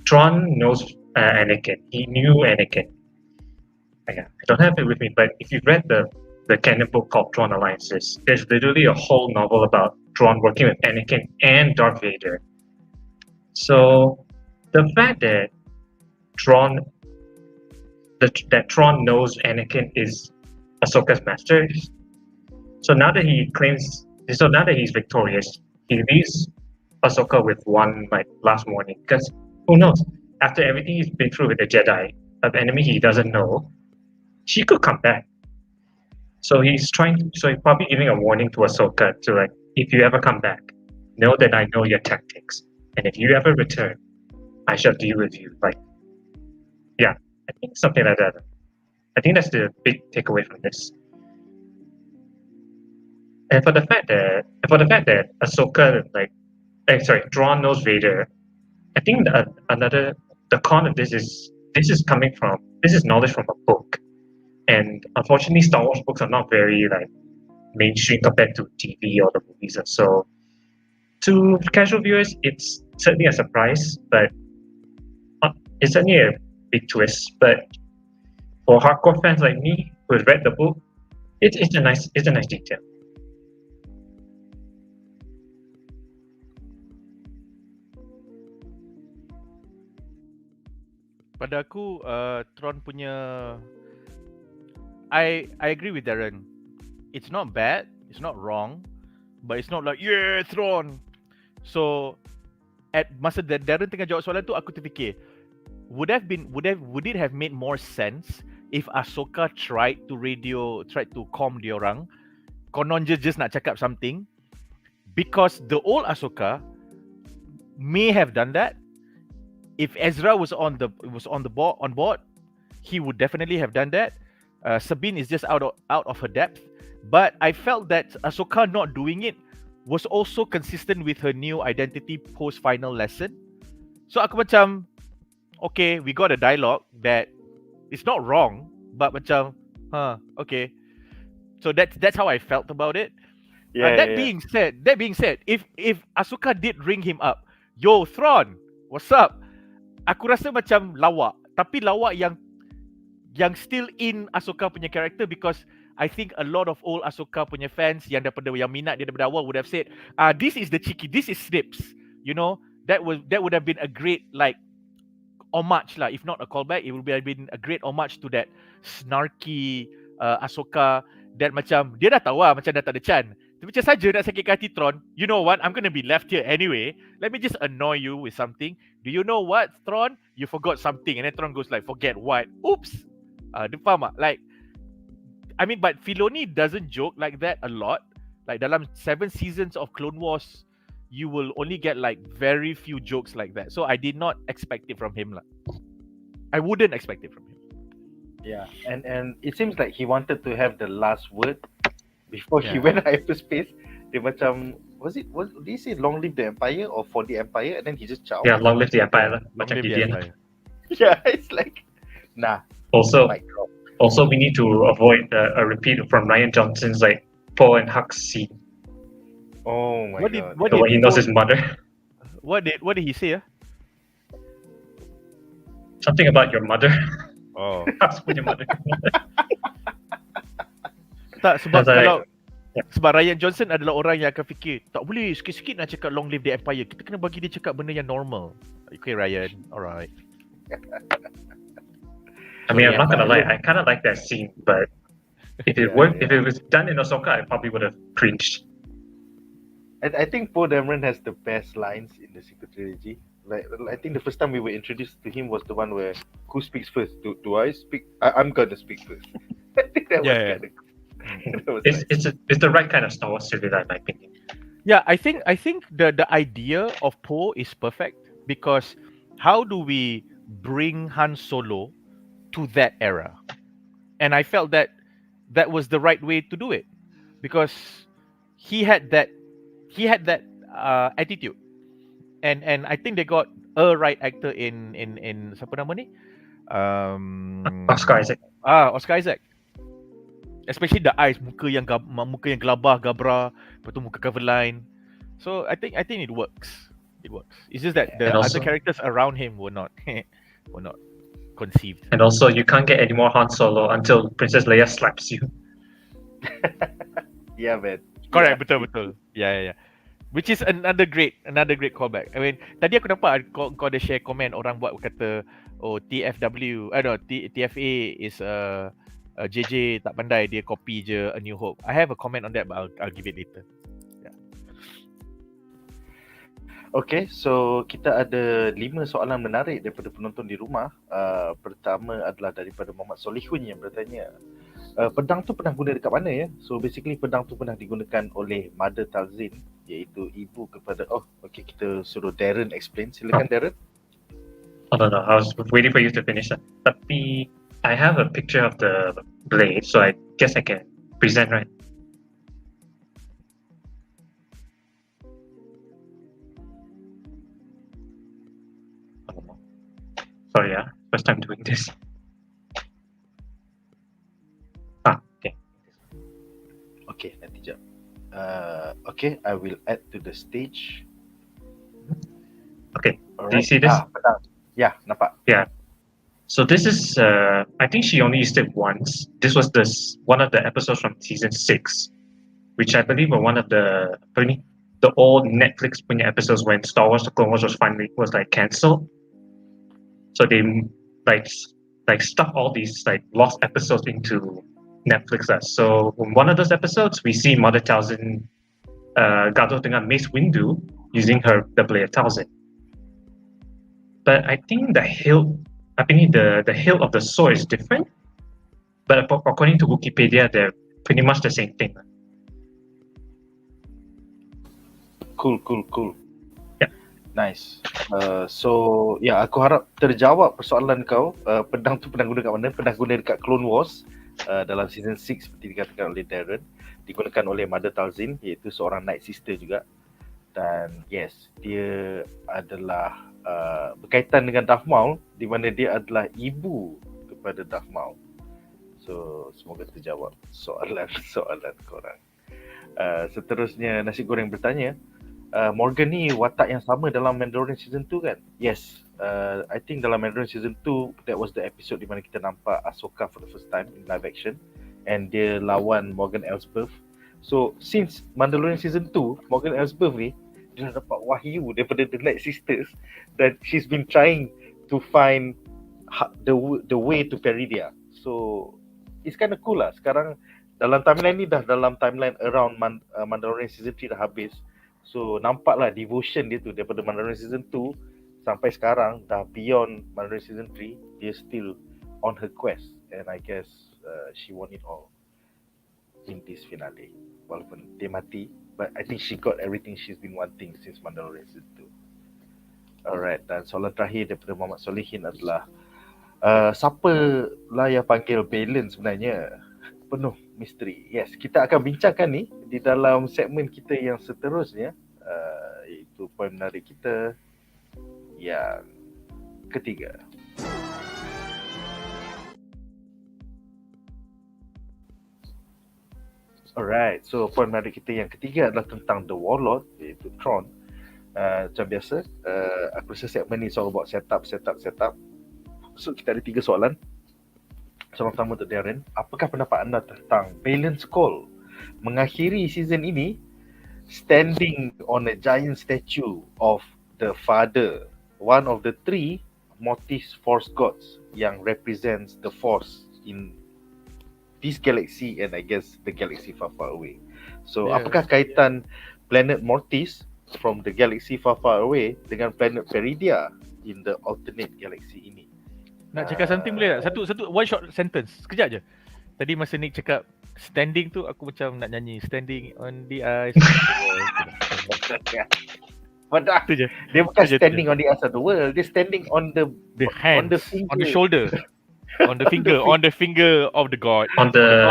Thrawn knows Anakin. He knew Anakin. I don't have it with me, but if you've read the canon book called Thrawn Alliances, there's literally a whole novel about Thrawn working with Anakin and Darth Vader. So the fact that Thrawn that Tron knows Anakin is Ahsoka's master. So now that he's victorious, he leaves Ahsoka with one last warning. Because who knows? After everything he's been through with the Jedi, an enemy he doesn't know, she could come back. So he's probably giving a warning to Ahsoka to if you ever come back, know that I know your tactics, and if you ever return, I shall deal with you. Yeah, I think something like that. I think that's the big takeaway from this. And for the fact that Ahsoka Thrawn knows Vader, I think the con of this is knowledge from a book, and unfortunately, Star Wars books are not very mainstream compared to TV or the movies. So, to casual viewers, it's certainly a surprise, but it's certainly a big twist. But for hardcore fans like me who have read the book, it's a nice detail. Pada aku, Tron punya, I agree with Darren. It's not bad, it's not wrong, but it's not like yeah Tron. So at masa Darren tengah jawab soalan tu, aku terfikir, would it have made more sense if Ahsoka tried to calm diorang, konon just nak cakap something, because the old Ahsoka may have done that. If Ezra was on board, he would definitely have done that. Sabine is just out of her depth, but I felt that Ahsoka not doing it was also consistent with her new identity post final lesson. So aku macam, okay, we got a dialogue that it's not wrong, but macam, okay. So that's how I felt about it. That being said, if Ahsoka did ring him up, yo Thrawn, what's up? Aku rasa macam lawak, tapi lawak yang still in Ahsoka punya character, because I think a lot of old Ahsoka punya fans yang minat dia daripada awal would have said, this is the cheeky, this is Snips, you know, that would have been a great homage lah, if not a callback, it would have been a great homage to that snarky Ahsoka that macam dia dah tahu macam dah tak ada Chan, tapi macam saja nak sakitkan hati Tron. You know what? I'm gonna be left here anyway. Let me just annoy you with something. Do you know what, Tron? You forgot something. And then Tron goes forget what? Oops. Dia faham tak? I mean, but Filoni doesn't joke like that a lot. Dalam 7 seasons of Clone Wars, you will only get very few jokes like that. So I did not expect it from him. I wouldn't expect it from him. Yeah, and it seems like he wanted to have the last word before he went out hyperspace. Dia macam, did he say long live the Empire or for the Empire, and then he just chow. Yeah, long live the Empire lah. Long Macam live the Gideon. Empire. Yeah, it's nah. Also, Mic drop. Also, we need to avoid a repeat from Rian Johnson's Poe and Hux scene. Oh my god. The way he knows his mother. What did he say? Something about your mother. Oh. Hux punya mother. Tak, sebab That's kalau sebab Rian Johnson adalah orang yang akan fikir, tak boleh sikit-sikit nak cakap long live the Empire. Kita kena bagi dia cakap benda yang normal. Okay, Ryan. Alright. I mean, I'm not gonna lie, I kind of like that scene, but if it was done in Ahsoka, I probably would have cringed. I think Poe Dameron has the best lines in the sequel trilogy. I think the first time we were introduced to him was the one where, who speaks first? Do I speak? I'm gonna speak first. I think that was kind of cool. It's the right kind of Star Wars storyline, in my opinion. Yeah, I think the idea of Poe is perfect, because how do we bring Han Solo to that era? And I felt that was the right way to do it, because he had that attitude, and I think they got a right actor in siapa nama ni? Oscar Isaac. Oscar Isaac. Especially the eyes, muka yang gelabah, gabra, lepas tu muka cover line. So I think it works. It works. It's just that the other characters around him were not conceived. And also, you can't get any more Han Solo until Princess Leia slaps you. Yeah, man. Correct, betul. Yeah. Which is another great callback. I mean, tadi aku nampak kau ada share komen orang buat kata TFW, TFA is JJ tak pandai, dia copy je A New Hope. I have a comment on that, but I'll give it later. Yeah. Okay, so kita ada 5 soalan menarik daripada penonton di rumah. Pertama adalah daripada Muhammad Solihun yang bertanya, pedang tu pernah guna dekat mana ya? So basically pedang tu pernah digunakan oleh Mother Talzin, iaitu ibu kepada okay, kita suruh Darren explain. Silakan Darren. No. I was waiting for you to finish that. Tapi I have a picture of the blade, so I guess I can present, right? Sorry, first time doing this. Okay. Okay, nanti jap. Okay, I will add to the stage. Okay, Alright. do you see this? Pedang. Ya, nampak. Yeah. So this is, I think she only used it once. This was one of the episodes from season 6, which I believe were one of the old Netflix episodes when Star Wars: The Clone Wars was cancelled. So they stuck all these lost episodes into Netflix. So in one of those episodes, we see Mother Talzin gaduh dengan Mace Windu using the blade Talzin. But I think the hilt of the sword is different. But according to Wikipedia, they're pretty much the same thing. Cool. Yeah. Nice. So aku harap terjawab persoalan kau. Pedang tu pernah guna kat mana? Pernah guna dekat Clone Wars dalam season 6 seperti dikatakan oleh Darren. Digunakan oleh Mother Talzin, iaitu seorang Night Sister juga. Dan yes, dia adalah berkaitan dengan Darth Maul, di mana dia adalah ibu kepada Darth Maul. So semoga terjawab soalan korang. Seterusnya Nasi Goreng bertanya, Morgan ni watak yang sama dalam Mandalorian season 2 kan? Yes, I think dalam Mandalorian season 2 that was the episode di mana kita nampak Ahsoka for the first time in live action, and dia lawan Morgan Elsbeth. So since Mandalorian season 2, Morgan Elsbeth ni dia dapat wahyu daripada The Night Sisters, dan she's been trying to find the way to Peridia. So it's kind of cool lah. Sekarang dalam timeline ni dah dalam timeline around Mandalorian season 3 dah habis. So nampaklah devotion dia tu daripada Mandalorian season 2 sampai sekarang dah beyond Mandalorian season 3. Dia still on her quest, and I guess she won it all in this finale. Walaupun dia mati, but I think she got everything she's been wanting since Mandalorian season 2. Alright, dan soalan terakhir daripada Muhammad Solihin adalah siapa lah yang panggil Balin sebenarnya? Penuh misteri. Yes, kita akan bincangkan ni di dalam segmen kita yang seterusnya, iaitu poin menarik kita yang ketiga. Alright, so poin menarik kita yang ketiga adalah tentang The Warlord, iaitu Tron. Macam biasa, aku rasa segmen ni soal about setup. So kita ada 3 soalan. Soalan pertama untuk Darren, apakah pendapat anda tentang Balin Skoll mengakhiri season ini standing on a giant statue of the father, one of the 3 Mortis Force gods yang represents the Force in this galaxy and I guess the galaxy far away. So apakah kaitan planet Mortis from the galaxy far away dengan planet Peridia in the alternate galaxy ini? Nak cakap something boleh tak? Satu one short sentence. Sekejap je. Tadi masa Nick cakap standing tu, aku macam nak nyanyi standing on the ice. Wadah. Tu je. Dia bukan standing on the ice of the world. Dia standing on the hands, on the shoulder. On the finger of the god. On the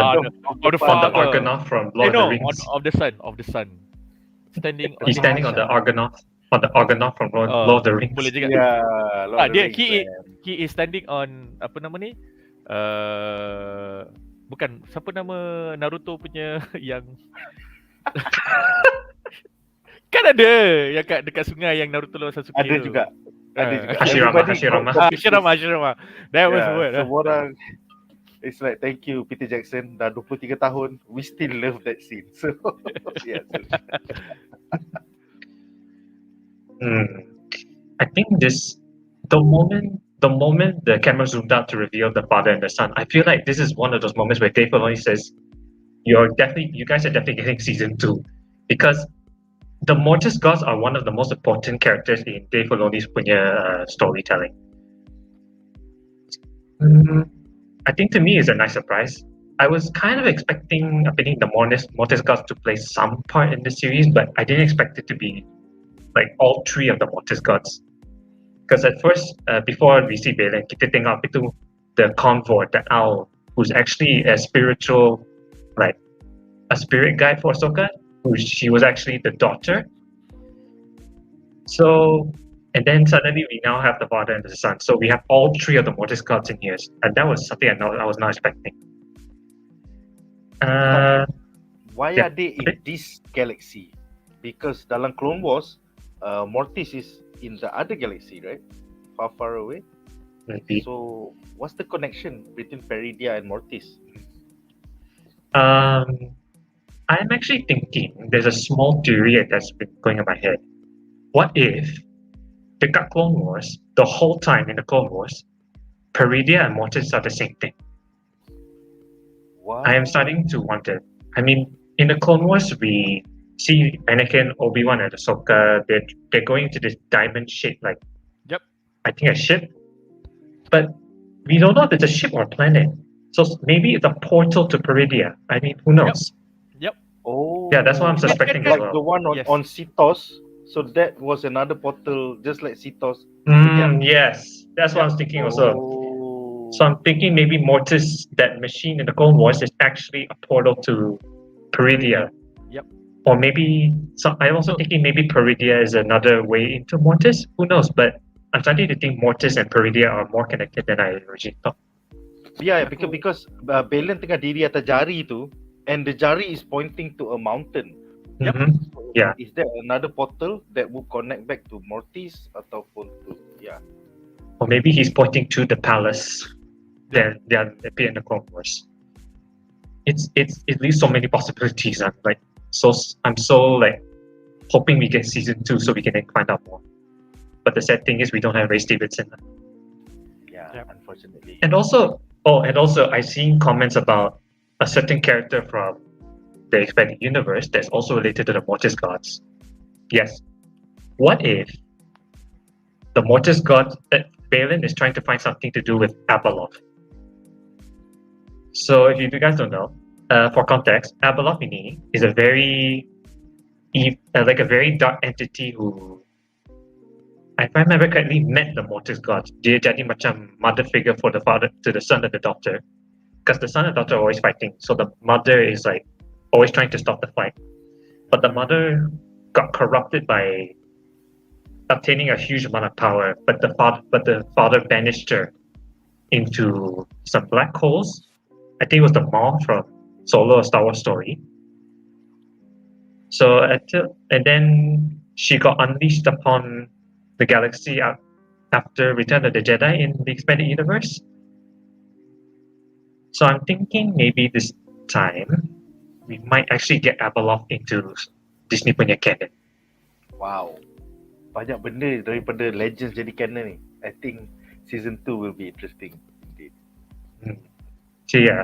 father. Argonath from Lord of the Rings. Of the sun. Standing. He's standing on the Argonath. On the Argonath from Lord of the Rings. Boleh juga. Ya, He is standing on apa nama ni? Bukan, siapa nama Naruto punya yang kan ada yang dekat sungai yang Naruto lawan Sasuke. Ada juga. Hashirama. That was the word. Semua orang, it's like thank you Peter Jackson, dah 23 tahun we still love that scene. So yeah. I think the moment the camera zoomed out to reveal the father and the son, I feel like this is one of those moments where Dave Filoni says, you guys are definitely getting season 2, because the Mortis gods are one of the most important characters in Dave Filoni's punya storytelling. I think to me it's a nice surprise. I was kind of expecting the Mortis gods to play some part in the series, but I didn't expect it to be like all 3 of the Mortis gods. Because at first, before we see Belen, kita tengok itu the convoi, the owl, who's actually a spirit guide for Ahsoka, she was actually the daughter. So, and then suddenly we now have the father and the son. So we have all 3 of the Mortis gods in here, and that was something I was not expecting. Why are they in this galaxy? Because dalam Clone Wars, Mortis is in the other galaxy, right? Far away. Maybe. So, what's the connection between Peridia and Mortis? I'm actually thinking there's a small theory that's been going in my head. What if the Clone Wars, the whole time in the Clone Wars, Peridia and Mortis are the same thing? Wow. I am starting to wonder. I mean, in the Clone Wars, we see Anakin, Obi-Wan, and Ahsoka. They're going to this diamond-shaped, like, Yep. I think a ship. But we don't know if it's a ship or a planet. So maybe it's a portal to Peridia. I mean, who knows? Yep. Oh. Yeah, that's what I'm suspecting as Like well. the one Yes. on Cetos. So that was another portal, just like Cetos. Yes, that's what I was thinking also. Oh. So I'm thinking maybe Mortis, that machine in the Clone Wars, is actually a portal to Peridia. Yep. Or maybe, I'm also thinking maybe Peridia is another way into Mortis. Who knows? But I'm starting to think Mortis and Peridia are more connected than I originally thought. Yeah, because Belen tengah diri atas jari tu, and the jari is pointing to a mountain. Yep. So, Yeah. is there another portal that would connect back to Mortis ataupun to Or maybe he's pointing to the palace that they appear in the Clone Wars. It leaves so many possibilities. I'm so hoping we get season 2 so we can find out more. But the sad thing is we don't have Ray Stevenson. Yeah, unfortunately. And also I've seen comments about a certain character from the expanded universe that's also related to the Mortis gods. Yes. What if the Mortis god Belen is trying to find something to do with Abeloth? So if you guys don't know, for context, Abeloth ini is a very dark entity who, if I remember correctly, met the Mortis gods. Dia jadi macam mother figure for the father to the son and the daughter, because the son and daughter are always fighting. So the mother is like always trying to stop the fight, but the mother got corrupted by obtaining a huge amount of power. But the father banished her into some black holes. I think it was the Maung from Solo, a Star Wars story. So and then she got unleashed upon the galaxy after Return of the Jedi in the expanded universe. So I'm thinking maybe this time we might actually get Abeloth into Disney punya canon. Wow. Banyak benda daripada Legends jadi canon ni. I think season 2 will be interesting indeed. So yeah,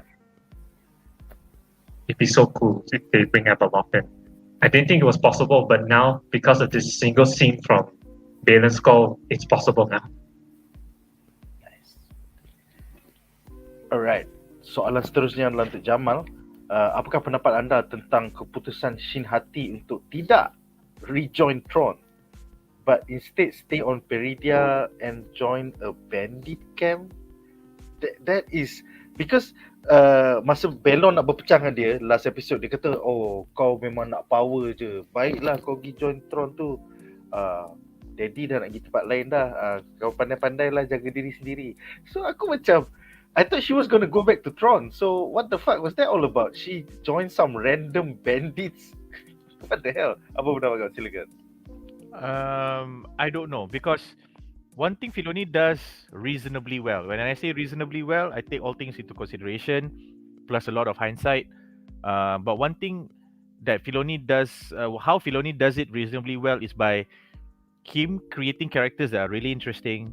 it'd be so cool if they bring Abeloth in. I didn't think it was possible, but now because of this single scene from Balen's Skull, it's possible now. Nice. Alright. Soalan seterusnya adalah untuk Jamal. Apakah pendapat anda tentang keputusan Shin Hati untuk tidak rejoin Tron, but instead stay on Peridia and join a bandit camp? That is because masa Belon nak berpecah dengan dia last episode, dia kata, oh kau memang nak power je, baiklah kau pergi join Tron tu, Daddy dah nak pergi tempat lain dah, kau pandai-pandai lah jaga diri sendiri. So aku macam, I thought she was gonna go back to Tron. So what the fuck was that all about? She joined some random bandits. What the hell? Apa pendapat kau? Silakan. I don't know, because one thing Filoni does reasonably well. When I say reasonably well, I take all things into consideration, plus a lot of hindsight. But one thing that Filoni does, how Filoni does it reasonably well is by him creating characters that are really interesting,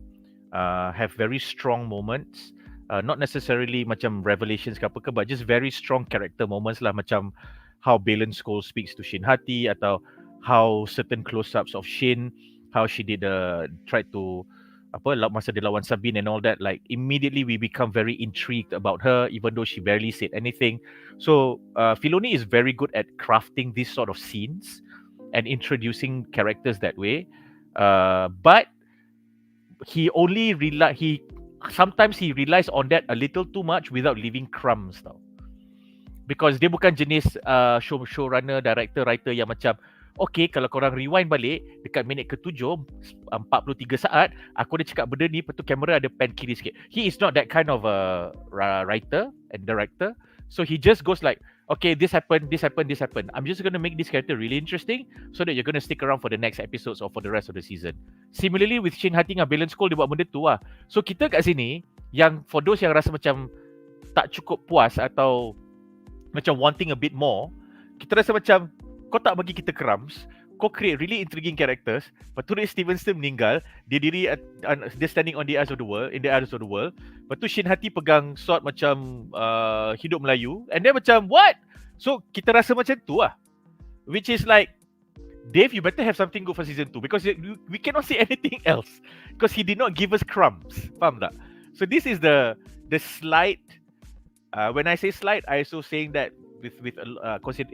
have very strong moments. Not necessarily macam revelations ke apa ke, but just very strong character moments lah, macam how Baylan Skoll speaks to Shin Hati, atau how certain close-ups of Shin, how she did try to masa dia lawan Sabine and all that, like immediately we become very intrigued about her even though she barely said anything. So Filoni is very good at crafting these sort of scenes and introducing characters that way, but sometimes he relies on that a little too much without leaving crumbs tau. Because dia bukan jenis showrunner, director, writer yang macam, okay, kalau korang rewind balik dekat minit ke-7 43 saat, aku dah cakap benda ni, lepas tu kamera ada pan kiri sikit. He is not that kind of a writer and director. So he just goes like, okay, this happened. I'm just going to make this character really interesting so that you're going to stick around for the next episodes or for the rest of the season. Similarly with Shin Hati dengan Baylan Skoll, dia buat benda tu lah. So kita kat sini, yang for those yang rasa macam tak cukup puas atau macam wanting a bit more, kita rasa macam kau tak bagi kita crumbs, kau create really intriguing characters, lepas tu Stevenson meninggal, dia standing on the edge of the world, in the edge of the world, lepas tu Shin Hati pegang sword macam hidup Melayu, and then macam what? So kita rasa macam tu lah, which is like, Dave, you better have something good for season 2 because we cannot see anything else because he did not give us crumbs. Faham tak? So this is the slight. When I say slight, I also saying that with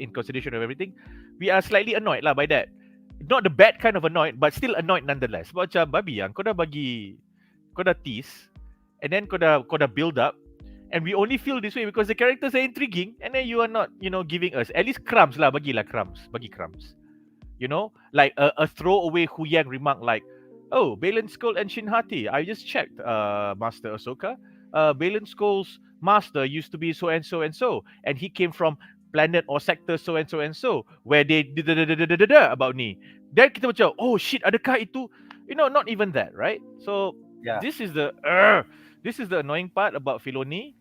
in consideration of everything, we are slightly annoyed lah by that. Not the bad kind of annoyed, but still annoyed nonetheless. Sebab macam babi yang kau dah tease, and then kau dah build up, and we only feel this way because the characters are intriguing, and then you are not, giving us at least crumbs lah, bagi crumbs. Like a throwaway Huyang remark like, oh, Baylan Skoll and Shin Hati, I just checked, Master Ahsoka. Baylan Skoll's master used to be so and so and so, and he came from planet or sector so and so and so, where they about ni. Then kita macam, oh shit, adakah itu? Not even that, right? So this is the annoying part about Filoni.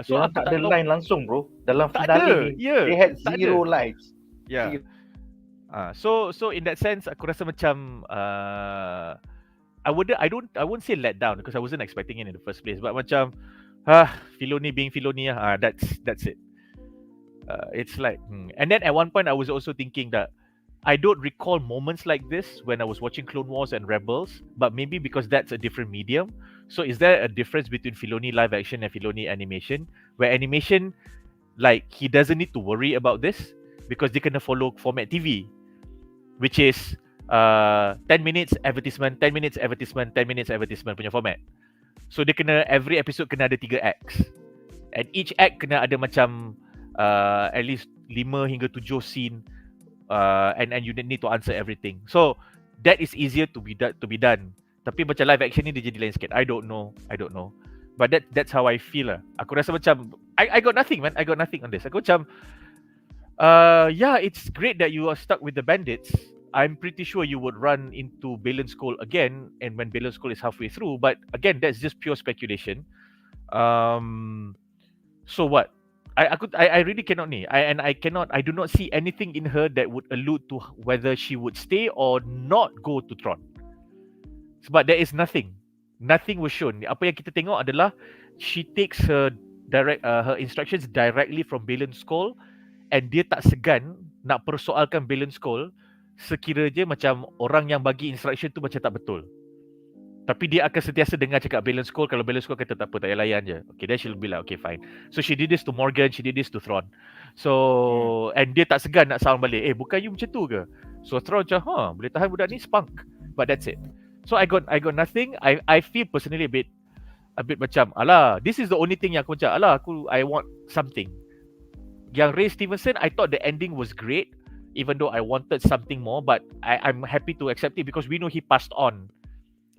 So tak ada line langsung, bro. Dalam finale ni, they had zero lines. Yeah. So in that sense, aku rasa macam I won't say let down because I wasn't expecting it in the first place, but macam Filoni being Filoni, that's it. It's like, and then at one point I was also thinking that I don't recall moments like this when I was watching Clone Wars and Rebels, but maybe because that's a different medium. So is there a difference between Filoni live action and Filoni animation, where animation, like, he doesn't need to worry about this because they can follow format TV, which is 10 minutes advertisement, 10 minutes advertisement, 10 minutes advertisement punya format. So dia kena, every episode kena ada 3 acts, and each act kena ada macam at least 5 hingga 7 scene, and you need to answer everything. So that is easier to be done. Tapi macam live action ni dia jadi lain sikit. I don't know. But that's how I feel lah. Aku rasa macam I got nothing, man. I got nothing on this. Aku macam yeah, it's great that you are stuck with the bandits. I'm pretty sure you would run into Baylan Skoll again, and when Baylan Skoll is halfway through. But again, that's just pure speculation. So what? I really cannot ni. I do not see anything in her that would allude to whether she would stay or not go to Tron. Sebab there is nothing. Nothing was shown. Apa yang kita tengok adalah she takes her instructions directly from Baylan Skoll, and dia tak segan nak persoalkan Baylan Skoll sekiranya macam orang yang bagi instruction tu macam tak betul. Tapi dia akan sentiasa dengar cakap Baylan Skoll. Kalau Baylan Skoll kata tak apa, tak payah layan je. Okay, then she'll be like, okay, fine. So she did this to Morgan, she did this to Thrawn. So, and dia tak segan nak sound balik, bukan you macam tu ke? So Thrawn macam, boleh tahan budak ni, spunk. But that's it. So I got nothing. I feel personally a bit macam, alah, this is the only thing yang aku macam, I want something. Yang Ray Stevenson, I thought the ending was great, even though I wanted something more, but I'm happy to accept it because we know he passed on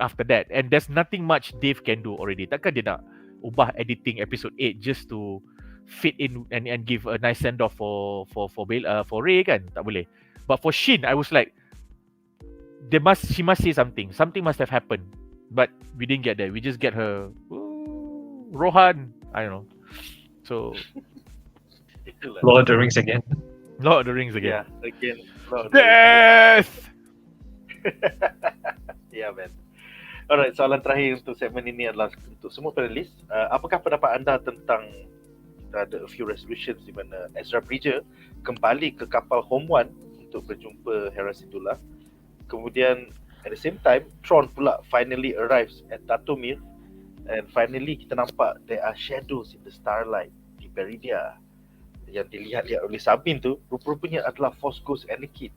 after that, and there's nothing much Dave can do already. Takkan dia nak ubah editing episode 8 just to fit in and give a nice send off for Ray kan? Tak boleh. But for Shin, I was like, she must say something. Something must have happened, but we didn't get that. We just get her Rohan. I don't know. So Lord of the Rings again. Lord of the Rings again. Yeah, again. Death. Yeah, man. Alright, soalan terakhir untuk segmen ini adalah untuk semua panelis. Apakah pendapat anda tentang kita ada a few resolutions di mana Ezra Bridger kembali ke kapal Home One untuk berjumpa Hera Syndulla. Kemudian at the same time, Tron pula finally arrives at Dathomir, and finally kita nampak there are shadows in the starlight di Peridia. Yang dilihat oleh Sabine tu rupa-rupanya adalah Force Ghost Anakin.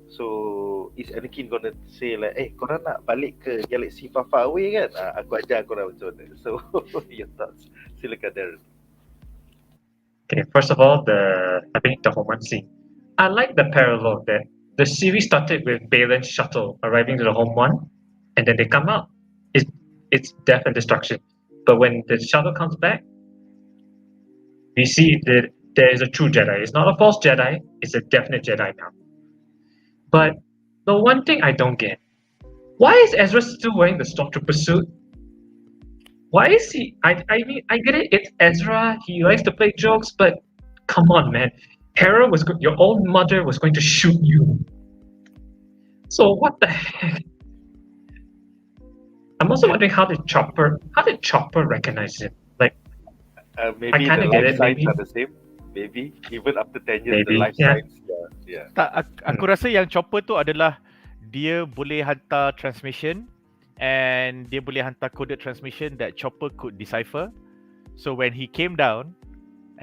So is Anakin gonna say like, korang nak balik ke galaxy far far away kan? Aku ajar korang macam mana. So your thoughts. Silakan Darren. Okay, first of all, I think the home one scene. I like the parallel that the series started with Balan's shuttle arriving to the home one, and then they come out. It's death and destruction. But when the shuttle comes back, we see that there is a true Jedi. It's not a false Jedi. It's a definite Jedi now. But the one thing I don't get, why is Ezra still wearing the Stormtrooper suit? Why is he? I mean, I get it. It's Ezra. He likes to play jokes, but come on, man. Hera your own mother was going to shoot you. So what the heck? I'm also wondering how did Chopper recognize him? Like, Maybe I kinda the get life it, signs maybe. are the same. Maybe even after 10 years, the Maybe, life yeah. signs. Yeah. Tak, aku rasa yang Chopper tu adalah dia boleh hantar transmission and dia boleh hantar coded transmission that Chopper could decipher. So when he came down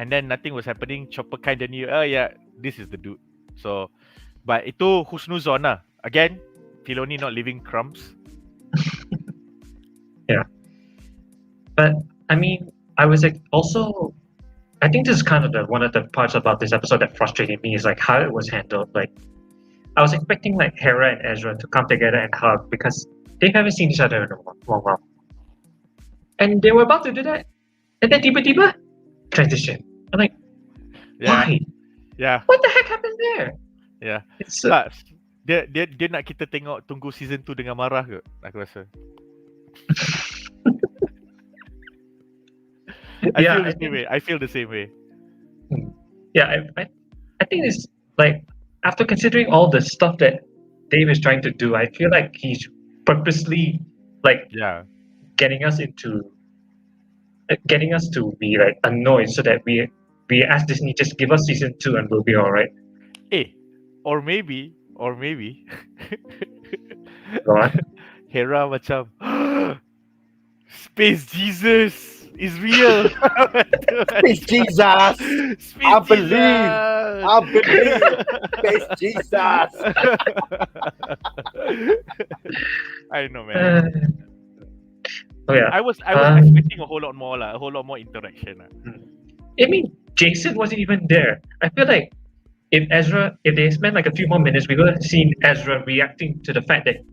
and then nothing was happening, Chopper kind of knew, oh yeah, this is the dude. So, but itu husnuzon lah. Again, Filoni not leaving crumbs. Yeah. But I mean, I was like, also, I think this is kind of one of the parts about this episode that frustrated me is like how it was handled. Like, I was expecting like Hera and Ezra to come together and hug because they haven't seen each other in a long while. And they were about to do that. And then tiba-tiba, transition. I'm like, why? Yeah. What the heck happened there? Yeah. It's Tak, dia nak kita tunggu season 2 dengan marah ke? Aku rasa. I feel the same way. Yeah, I think it's like, after considering all the stuff that Dave is trying to do, I feel like he's purposely like getting us to be like annoyed so that we ask Disney just give us season 2 and we'll be alright. Or maybe Go on. Hera macam Space Jesus is real. Space Jesus! I believe! Space Jesus! I don't know, man. Oh yeah. I was expecting a whole lot more interaction. I mean, Jason wasn't even there. I feel like if they spent like a few more minutes, we would have seen Ezra reacting to the fact that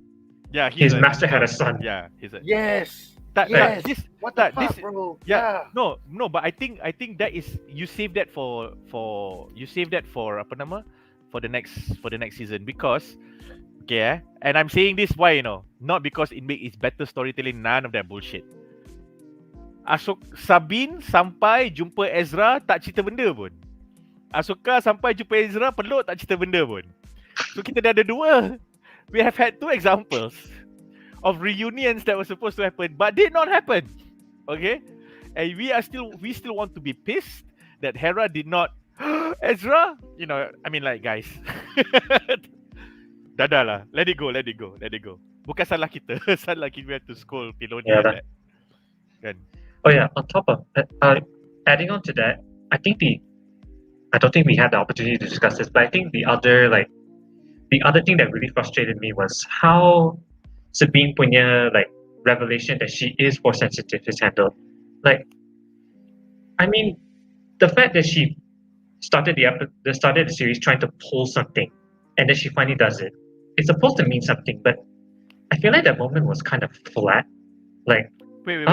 his master had a son. Yeah, he's a Yes. Yes. What the fuck, bro? Yeah. No, but I think that is you save that for apa nama? For the next season because and I'm saying this why not because it's better storytelling, none of that bullshit. Sabine sampai jumpa Ezra tak cerita benda pun. Ahsoka sampai jumpa Ezra peluk tak cerita benda pun. So kita dah ada dua. We have had two examples of reunions that were supposed to happen but did not happen. Okay? And we still want to be pissed that Hera did not Ezra, I mean like guys. Dah lah. Let it go. Bukan salah kita. Salah kita, we have to scold Filoni. Yeah, kan? Oh yeah, on top of adding on to that, I don't think we had the opportunity to discuss this, but I think the other thing that really frustrated me was how Sabine punya like revelation that she is force sensitive is handled. Like, I mean, the fact that she started the series trying to pull something, and then she finally does it. It's supposed to mean something, but I feel like that moment was kind of flat. Like, wait.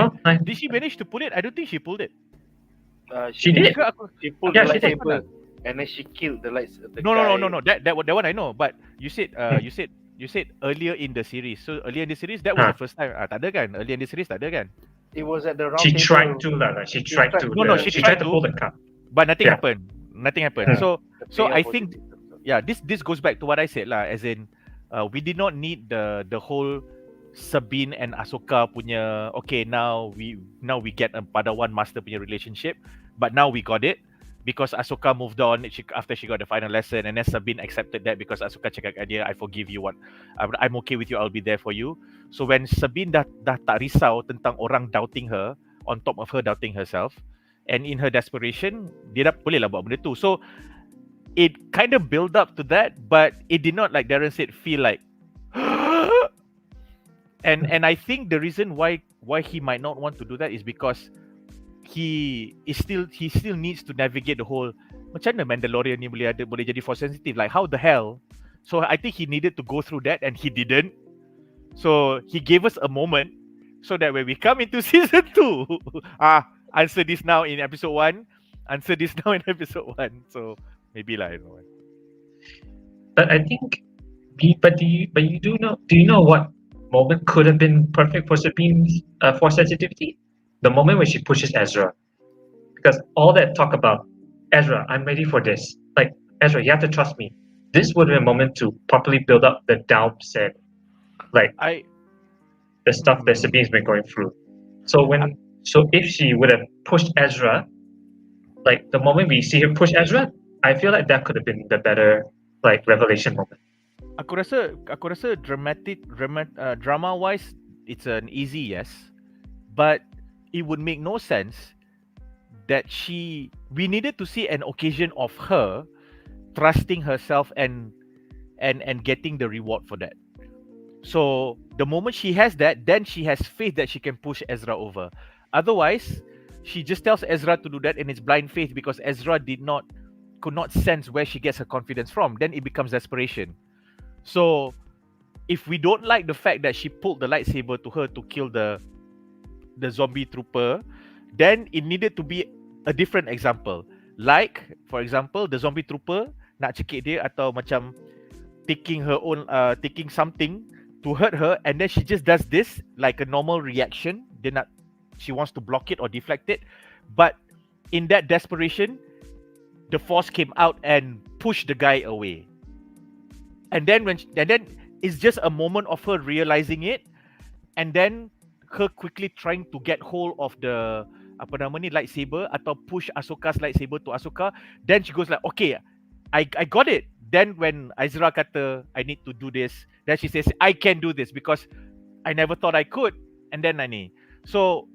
Did she manage to pull it? I don't think she pulled it. She did. She pulled Yeah, the she did. lightsaber, and then she killed the lightsaber. No. That one I know. But you said earlier in the series. So earlier in the series, that was the first time. Tak ada kan? Earlier in the series, tak ada kan? It was at the round She table. tried to lah. She tried to. No, she tried tried to to. pull the cup. But nothing Yeah. happened. So I think, this goes back to what I said lah. As in, We did not need the whole Sabine and Ahsoka punya okay now we get a Padawan master punya relationship, but now we got it because Ahsoka moved on after she got the final lesson, and then Sabine accepted that because Ahsoka cakap kat dia, I forgive you, what I'm okay with you, I'll be there for you. So when Sabine dah tak risau tentang orang doubting her on top of her doubting herself, and in her desperation dia dah boleh lah buat benda tu. So it kind of build up to that, but it did not, like Darren said, feel like and I think the reason why he might not want to do that is because he still needs to navigate the whole macam mana Mandalorian ni boleh jadi force sensitive, like how the hell. So I think he needed to go through that and he didn't. So he gave us a moment so that when we come into season 2, answer this now in episode 1, answer this now in episode 1. So maybe like, you know. But I think, do you know what moment could have been perfect for Sabine's force sensitivity? The moment when she pushes Ezra, because all that talk about Ezra, I'm ready for this. Like, Ezra, you have to trust me. This would have been a moment to properly build up the doubts and like the stuff that Sabine's been going through. So if she would have pushed Ezra, like the moment we see her push Ezra, I feel like that could have been the better like revelation moment. Aku rasa drama wise it's an easy yes, but it would make no sense that we needed to see an occasion of her trusting herself and getting the reward for that. So the moment she has that, then she has faith that she can push Ezra over. Otherwise, she just tells Ezra to do that and it's blind faith because Ezra could not sense where she gets her confidence from. Then it becomes desperation. So if we don't like the fact that she pulled the lightsaber to her to kill the zombie trooper, then it needed to be a different example. Like, for example, the zombie trooper nak cekik dia atau macam taking something to hurt her, and then she just does this like a normal reaction. She wants to block it or deflect it, but in that desperation, the force came out and pushed the guy away. And then it's just a moment of her realizing it, and then her quickly trying to get hold of the lightsaber atau push Ahsoka's lightsaber to Ahsoka. Then she goes like, okay, I got it. Then when Ezra kata, I need to do this, then she says, I can do this because I never thought I could. And then so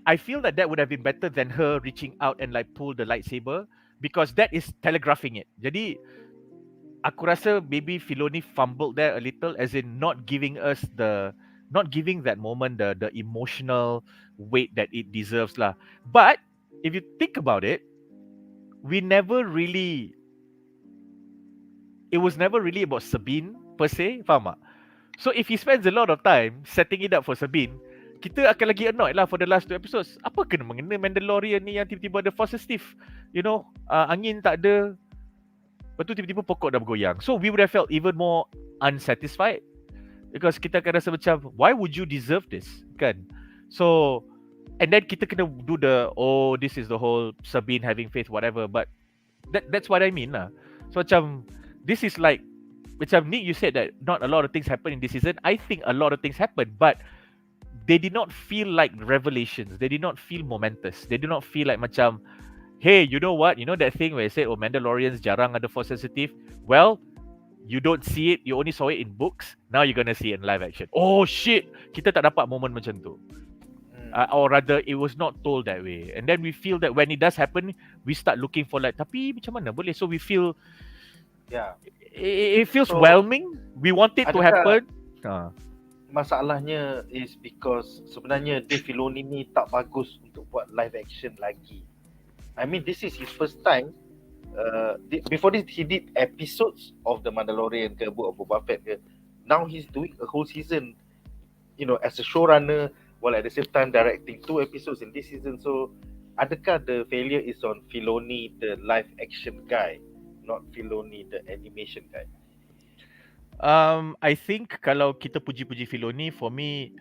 I feel that would have been better than her reaching out and like pull the lightsaber, because that is telegraphing it. Jadi aku rasa maybe Filoni fumbled there a little, as in not giving that moment the emotional weight that it deserves lah. But if you think about it, it was never really about Sabine per se, faham tak? So if he spends a lot of time setting it up for Sabine, kita akan lagi annoyed lah for the last 2 episodes. Apa kena mengena Mandalorian ni yang tiba-tiba ada force sensitive, angin tak ada, lepas tu tiba-tiba pokok dah bergoyang. So we would have felt even more unsatisfied, because kita akan rasa macam, why would you deserve this, kan? So, and then kita kena do this is the whole Sabine having faith, whatever. But that's what I mean lah. So macam, this is like, macam Nick, you said that not a lot of things happen in this season. I think a lot of things happen, but they did not feel like revelations. They did not feel momentous. They did not feel like macam, hey, you know what? You know that thing where I said, Mandalorians jarang ada force sensitive? Well, you don't see it. You only saw it in books. Now you're gonna see it in live action. Oh shit! Kita tak dapat moment macam tu. Or rather, it was not told that way. And then we feel that when it does happen, we start looking for like, tapi macam mana boleh? So we feel, it feels whelming. We want it to happen. Masalahnya is because sebenarnya Dave Filoni ni tak bagus untuk buat live action lagi. I mean, this is his first time. Before this, he did episodes of The Mandalorian ke, Book of Boba Fett ke. Now he's doing a whole season, as a showrunner, while at the same time directing 2 episodes in this season. So, adakah the failure is on Filoni, the live action guy, not Filoni, the animation guy? I think kalau kita puji-puji Filoni, for me,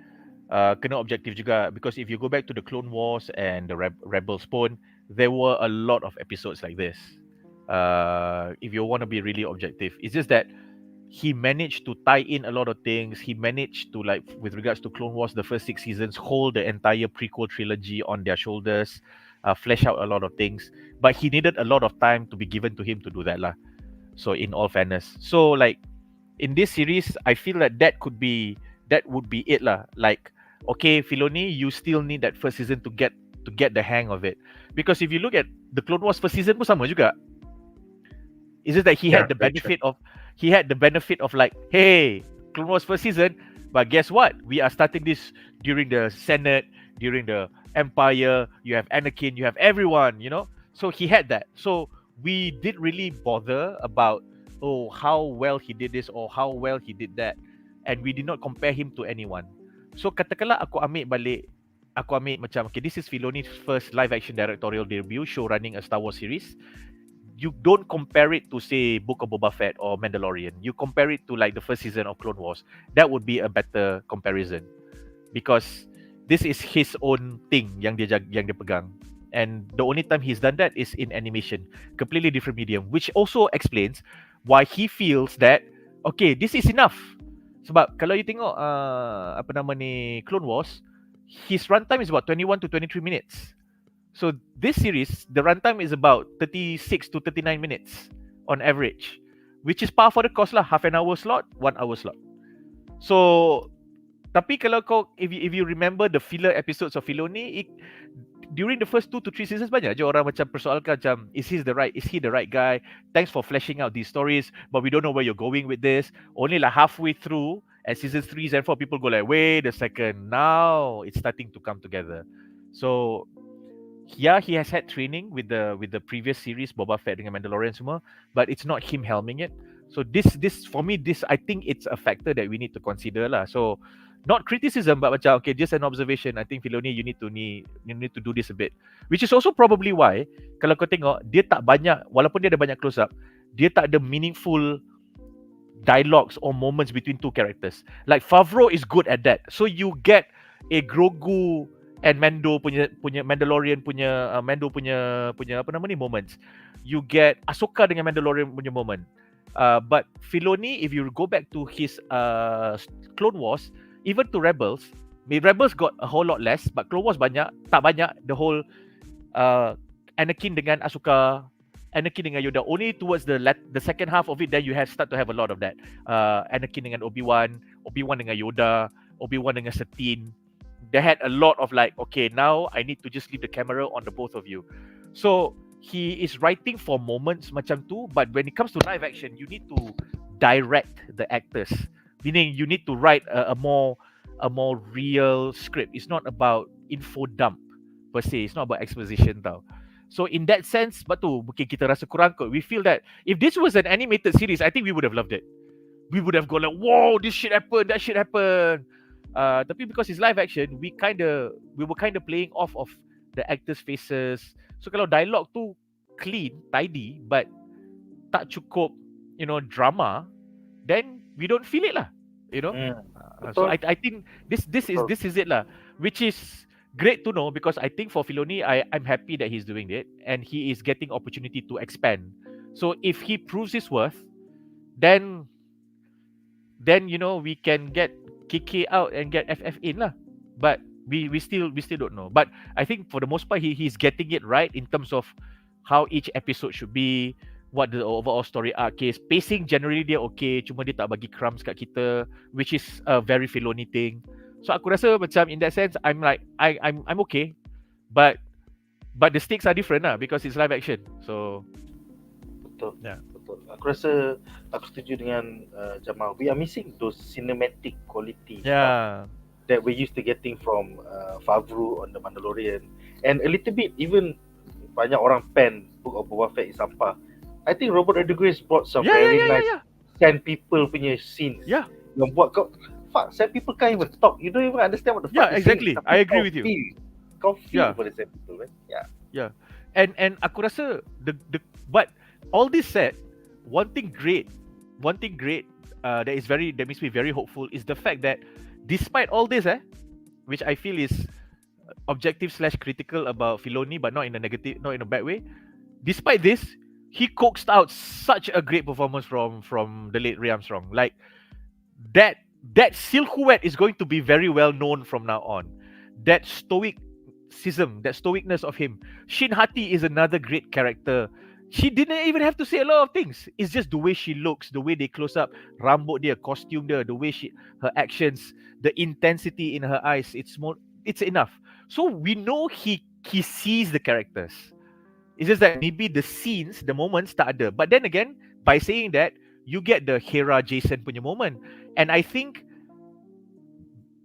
kena objektif juga, because if you go back to the Clone Wars and the Rebels pun, there were a lot of episodes like this. If you want to be really objective, it's just that he managed to tie in a lot of things. He managed to, like, with regards to Clone Wars, the first 6 seasons, hold the entire prequel trilogy on their shoulders, flesh out a lot of things. But he needed a lot of time to be given to him to do that lah. So in all fairness, so like in this series, I feel that would be it lah. Like, okay, Filoni, you still need that first season to get the hang of it, because if you look at the Clone Wars first season pun sama juga. It's just that he had the benefit of like, hey, Clone Wars first season, but guess what? We are starting this during the Senate, during the Empire. You have Anakin, you have everyone, you know. So he had that. So we didn't really bother about how well he did this or how well he did that, and we did not compare him to anyone. So katakanlah aku ambil macam, okay, this is Filoni's first live action directorial debut, show running a Star Wars series. You don't compare it to, say, Book of Boba Fett or Mandalorian. You compare it to like the first season of Clone Wars. That would be a better comparison, because this is his own thing yang dia pegang. And the only time he's done that is in animation, completely different medium, which also explains why he feels that, okay, this is enough. Sebab kalau you tengok Clone Wars, his runtime is about 21 to 23 minutes. So this series, the runtime is about 36 to 39 minutes on average, which is par for the course lah. Half an hour slot, 1 hour slot. So, tapi kalau if you remember the filler episodes of Filoni, during the first 2 to 3 seasons, banyak je orang macam persoalkan macam, is he the right guy? Thanks for fleshing out these stories, but we don't know where you're going with this. Only like halfway through, at seasons 3 and 4, people go like, wait a second, now it's starting to come together. So yeah, he has had training with the previous series, Boba Fett dengan Mandalorian semua, but it's not him helming it. So this for me, I think it's a factor that we need to consider lah. So not criticism, but macam, okay, just an observation. I think Filoni, you need to do this a bit, which is also probably why kalau kau tengok, dia tak banyak, walaupun dia ada banyak close up, dia tak ada meaningful dialogues or moments between two characters. Like Favreau is good at that. So you get a Grogu and Mando punya Mandalorian punya Mando punya moments. You get Ahsoka dengan Mandalorian punya moment. But Filoni, if you go back to his Clone Wars, even to Rebels got a whole lot less, but Clone Wars tak banyak the whole Anakin dengan Ahsoka, Anakin dengan Yoda. Only towards the second half of it, then you start to have a lot of that. Anakin dengan Obi-Wan dengan Yoda, Obi-Wan dengan Satine. They had a lot of like, okay, now I need to just leave the camera on the both of you. So he is writing for moments macam tu, but when it comes to live action, you need to direct the actors. Meaning you need to write a more real script. It's not about info dump per se. It's not about exposition tau. So in that sense, betul, mungkin kita rasa kurang kot. We feel that if this was an animated series, I think we would have loved it. We would have gone like, whoa, this shit happened, that shit happened. Tapi because it's live action, we were kind of playing off of the actors' faces. So kalau dialogue tu clean, tidy, but tak cukup, drama, then we don't feel it lah, So I think this is it lah, which is great to know, because I think for Filoni, I'm happy that he's doing it and he is getting opportunity to expand. So if he proves his worth, then we can get Kaki out and get FF in lah. But we still don't know. But I think for the most part, he's getting it right in terms of how each episode should be, what the overall story arc is. Pacing generally dia okay, cuma dia tak bagi crumbs kat kita, which is a very Filoni thing. So aku rasa macam in that sense, I'm okay, but the stakes are different lah, because it's live action. So betul. Yeah. Aku setuju dengan Jamal. We are missing those cinematic quality that we used to getting from Favreau on The Mandalorian, and a little bit even banyak orang pen Book of Boba Fett is sampah. I think Robert Rodriguez brought some very nice sand people punya scenes. Yeah. Yang buat kau, sand people can't even talk. You don't even understand what the fuck. Yeah, exactly. I agree with you. Kau feel for the sand people, right? Yeah. And aku rasa but all this said, one thing great that makes me very hopeful is the fact that despite all this, which I feel is objective/critical about Filoni, but not in a negative, not in a bad way. Despite this, he coaxed out such a great performance from the late Ray Armstrong. Like that silhouette is going to be very well known from now on. That stoicism, that stoicness of him. Shin Hati is another great character. She didn't even have to say a lot of things. It's just the way she looks, the way they close up, rambut dia, costume dia, the way her actions, the intensity in her eyes. It's enough. So we know he sees the characters. It's just that maybe the scenes, the moments tak ada. But then again, by saying that, you get the Hera Jason punya moment. And I think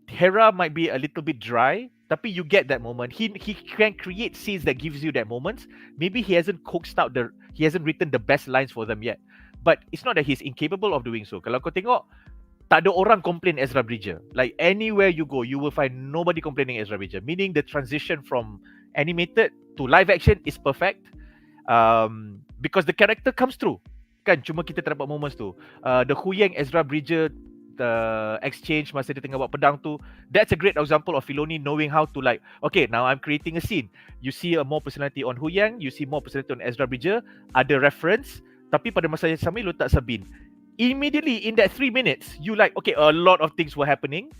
Hera might be a little bit dry, tapi you get that moment. He can create scenes that gives you that moment. Maybe he hasn't written the best lines for them yet. But it's not that he's incapable of doing so. Kalau kau tengok, tak ada orang complain Ezra Bridger. Like anywhere you go, you will find nobody complaining Ezra Bridger. Meaning the transition from animated to live action is perfect. Because the character comes through. Kan, cuma kita tak dapat moments tu. The Huyang Ezra Bridger exchange masa dia tengah buat pedang tu, that's a great example of Filoni knowing how to like, okay, now I'm creating a scene. You see a more personality on Huyang, you see more personality on Ezra Bridger, ada reference, tapi pada masa yang sama lu tak Sabine. Immediately in that 3 minutes, you like, okay, a lot of things were happening.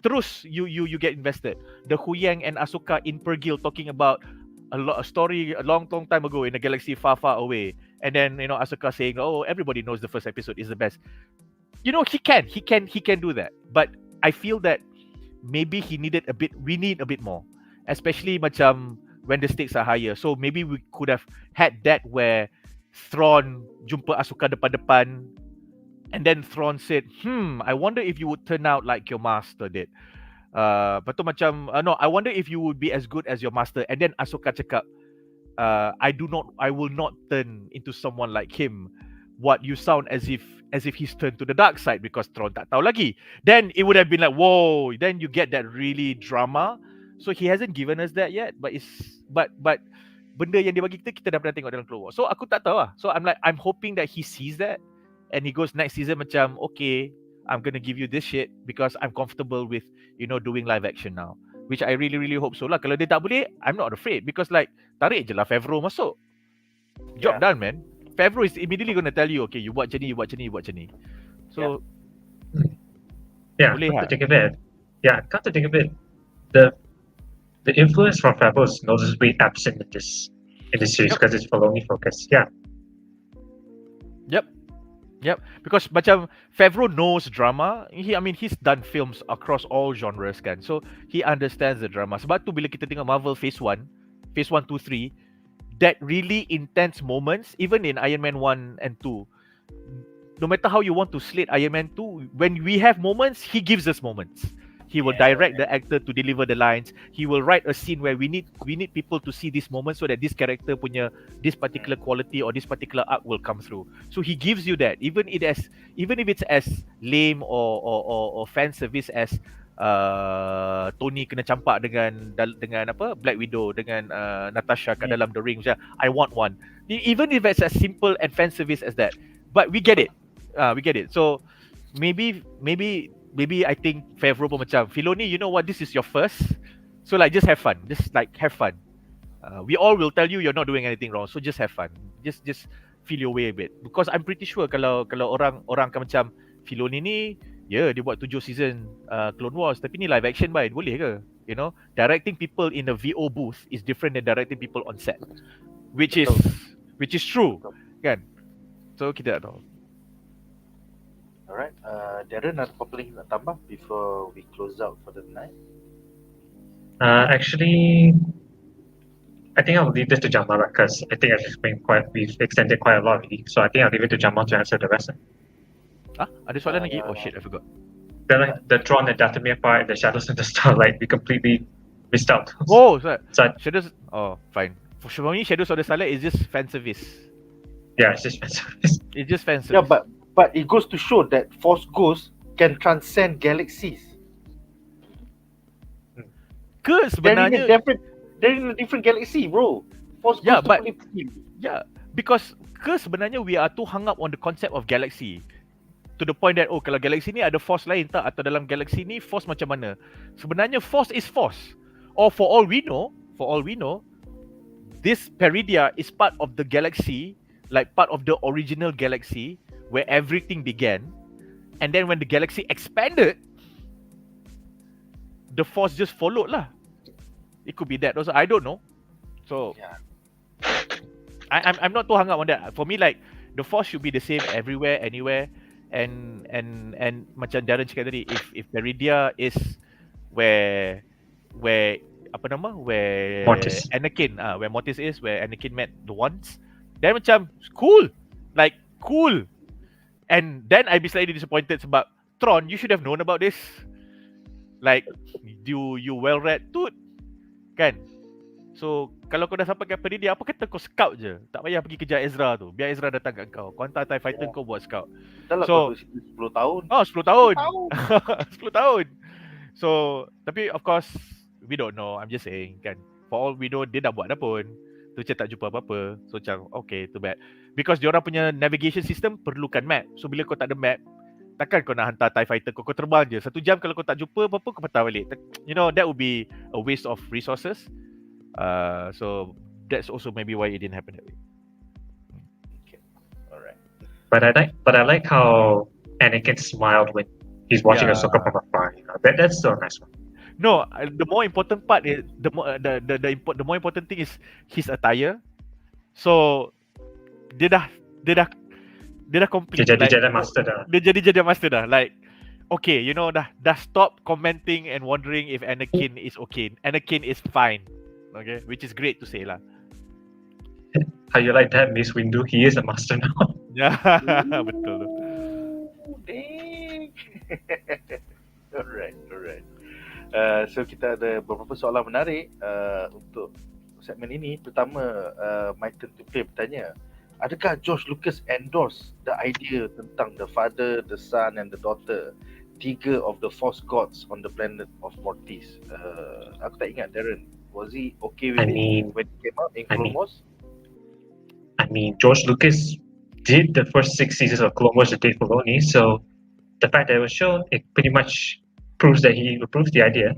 Terus you get invested. The Huyang and Ahsoka in Pergil talking about a story a long time ago in a galaxy far away, and then Ahsoka saying, oh, everybody knows the first episode is the best. He can do that. But I feel that maybe we need a bit more. Especially macam when the stakes are higher. So maybe we could have had that where Thrawn jumpa Ahsoka depan-depan, and then Thrawn said, I wonder if you would turn out like your master did. Lepas tu macam, no, I wonder if you would be as good as your master. And then Ahsoka cakap, I will not turn into someone like him. What you sound as if he's turned to the dark side because Thrawn tak tahu lagi. Then it would have been like, whoa, then you get that really drama. So he hasn't given us that yet, but benda yang dia bagi kita dah pernah tengok dalam Clone Wars. So aku tak tahu lah. So I'm hoping that he sees that and he goes next season macam, okay, I'm gonna give you this shit because I'm comfortable with doing live action now. Which I really hope so lah. Kalau dia tak boleh, I'm not afraid because like tarik je lah Favreau masuk. Job done, man. Favreau is immediately going to tell you, okay, you buat macam ni. So, come to think of it, the influence from Favreau is noticeably absent in this series because it's Filoni focused. Yep. Because macam Favreau knows drama. He's done films across all genres kan. So he understands the drama. Sebab tu bila kita tengok Marvel Phase 1, 2, 3, that really intense moments, even in Iron Man 1 and 2, no matter how you want to slate Iron Man 2, when we have moments, he gives us moments. He will direct the actor to deliver the lines. He will write a scene where we need people to see this moment so that this character punya this particular quality or this particular arc will come through. So he gives you that, even if it's as lame or fan service as Tony kena campak dengan apa Black Widow dengan Natasha kat dalam The Ring. I want one. Even if it's as simple and fan service as that, but we get it. So maybe I think Favreau pun macam, Filoni, you know what, this is your first, so like just have fun. We all will tell you you're not doing anything wrong, so just have fun. Just feel your way a bit, because I'm pretty sure kalau orang akan macam, Filoni ni dia buat 7 season Clone Wars, tapi ni live action boleh ke? Directing people in a VO booth is different than directing people on set, which is true kan. So kita tak tahu. Alright, Darren, ada apa lagi nak tambah before we close out for the night? Actually, I think I'll leave this to Jamal because I think we've extended quite a lot already. So I think I'll leave it to Jamal to answer the rest. Ada soalan lagi? Oh shit, I forgot. The Tron and Dathomir part, the Shadows and the Starlight, we completely missed out. Oh, Shadows. Oh, fine. For me, Shadows of the Starlight is just fan service. Yeah, it's just fan service. It's just fan service. Yeah, but it goes to show that Force Ghost can transcend galaxies. Ke sebenarnya they're in a different galaxy, bro. Force Ghost boleh pergi. Yeah, because sebenarnya we are too hung up on the concept of galaxy. To the point that, kalau galaxy ni ada force lain tak, atau dalam galaxy ni force macam mana? Sebenarnya force is force. Or for all we know, this Peridia is part of the galaxy like part of the original galaxy where everything began, and then when the galaxy expanded, the Force just followed lah. It could be that also. I don't know. So Yeah. I'm not too hung up on that. For me, like the Force should be the same everywhere, anywhere, and macam Darren cakap tadi, if Meridia is where apa nama, where Mortis. Anakin, where Mortis is, where Anakin met the ones, then macam cool, like cool. And then I'd be slightly disappointed sebab Tron, you should have known about this. Like you well read tut, kan? So kalau kau dah sampai kat Meridia, apa kata kau scout je, tak payah pergi kejar Ezra tu, biar Ezra datang kat kau. Kau hantar TIE Fighter, kau buat scout. Dah lah So- kau 10 tahun. Oh, 10 tahun. 10 10 tahun. So, tapi of course we don't know. I'm just saying kan. For all we know, dia dah buat dah pun. Tu macam tak jumpa apa-apa. So macam okay, too bad. Because diorang punya navigation system perlukan map. So bila kau tak ada map, takkan kau nak hantar TIE Fighter kau terbang je. 1 jam kalau kau tak jumpa apa-apa, kau patah balik. You know, that would be a waste of resources. So that's also maybe why it didn't happen that way. Alright. But I like how Anakin smiled when he's watching Yeah. Ahsoka from afar. You know? That's still a nice one. No, the more important part is the more important thing is his attire. So dia dah complete. Dia jadi like, Jedi Master dah. Dia jadi Jedi Master dah. Like, okay, you know, dah stop commenting and wondering if Anakin is okay. Anakin is fine. Okay, which is great to say lah. How you like that, Mace Windu? He is a master now. Ya, betul. Ooh, dang. Alright. So kita ada beberapa soalan menarik untuk segmen ini. Pertama, my turn to play bertanya, adakah George Lucas endorse the idea tentang the father, the son and the daughter, 3 of the Force gods on the planet of Mortis? Aku tak ingat, Darren, was he okay with I mean- it when it came out in Clone Wars? I mean, George Lucas did the first 6 seasons of Clone Wars with Dave Filoni, so the fact that it was shown, it pretty much proves that he approved the idea.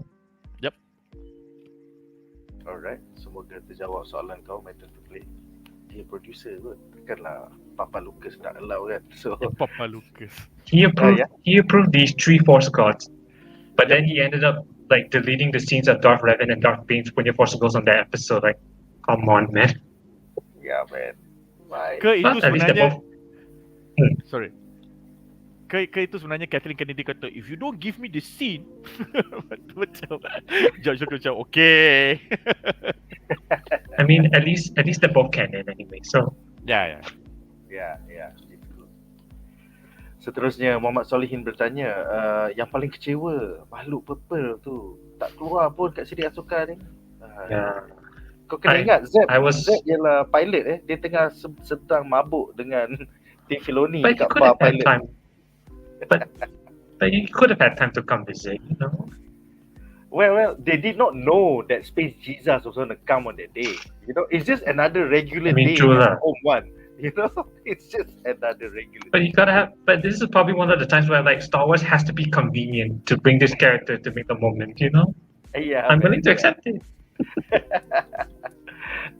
Alright, semoga terjawab soalan kau, my turn to play. Dia producer kot, takkanlah Papa Lucas tak allow kan. So Papa Lucas. He approved. yeah. He approved these 3 Force gods, but then he ended up like deleting the scenes of Darth Revan and Darth Bane's when your Force goes on that episode. Like, come on, man. yeah man. Bye. Ke itu But at least they're sebenarnya both. sorry. Ke itu sebenarnya Kathleen Kennedy kata, if you don't give me the scene, macam George Lucas macam okay. I mean, at least they're both canon anyway. So Ya. Ya, itu. Seterusnya Muhammad Solihin bertanya, yang paling kecewa makhluk purple tu tak keluar pun kat siri Ahsoka ni. yeah, Kau kena ingat Zeb ialah pilot dia tengah sedang mabuk dengan Dave Filoni but you kat could bar have had pilot. time. But you could have had time to come visit, you know. Well, they did not know that Space Jesus was going to come on that day. You know, it's just another regular I mean, day true in lah. Home One. You know, it's just another regular. But you gotta have. But this is probably one of the times where like Star Wars has to be convenient to bring this character to make the moment. You know, Yeah, I'm man. willing to accept it.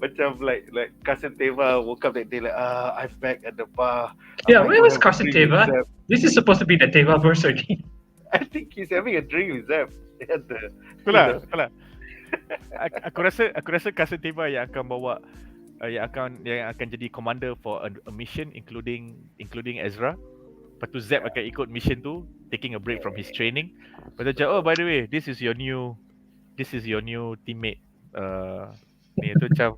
Macam like Carson Teva woke up that day like, I'm back at the bar. Yeah, I'm where going was to have a Carson drink with Teva? Zeb." This is supposed to be the Teva verse already. I think he's having a drink with Zeb. At the, Itulah. Aku rasa Carson Teva yang akan bawa yang akan jadi commander for a mission including Ezra. Lepas tu Zeb akan ikut mission tu, taking a break from his training. Lepas tu macam, oh by the way, this is your new teammate. Ni tu macam,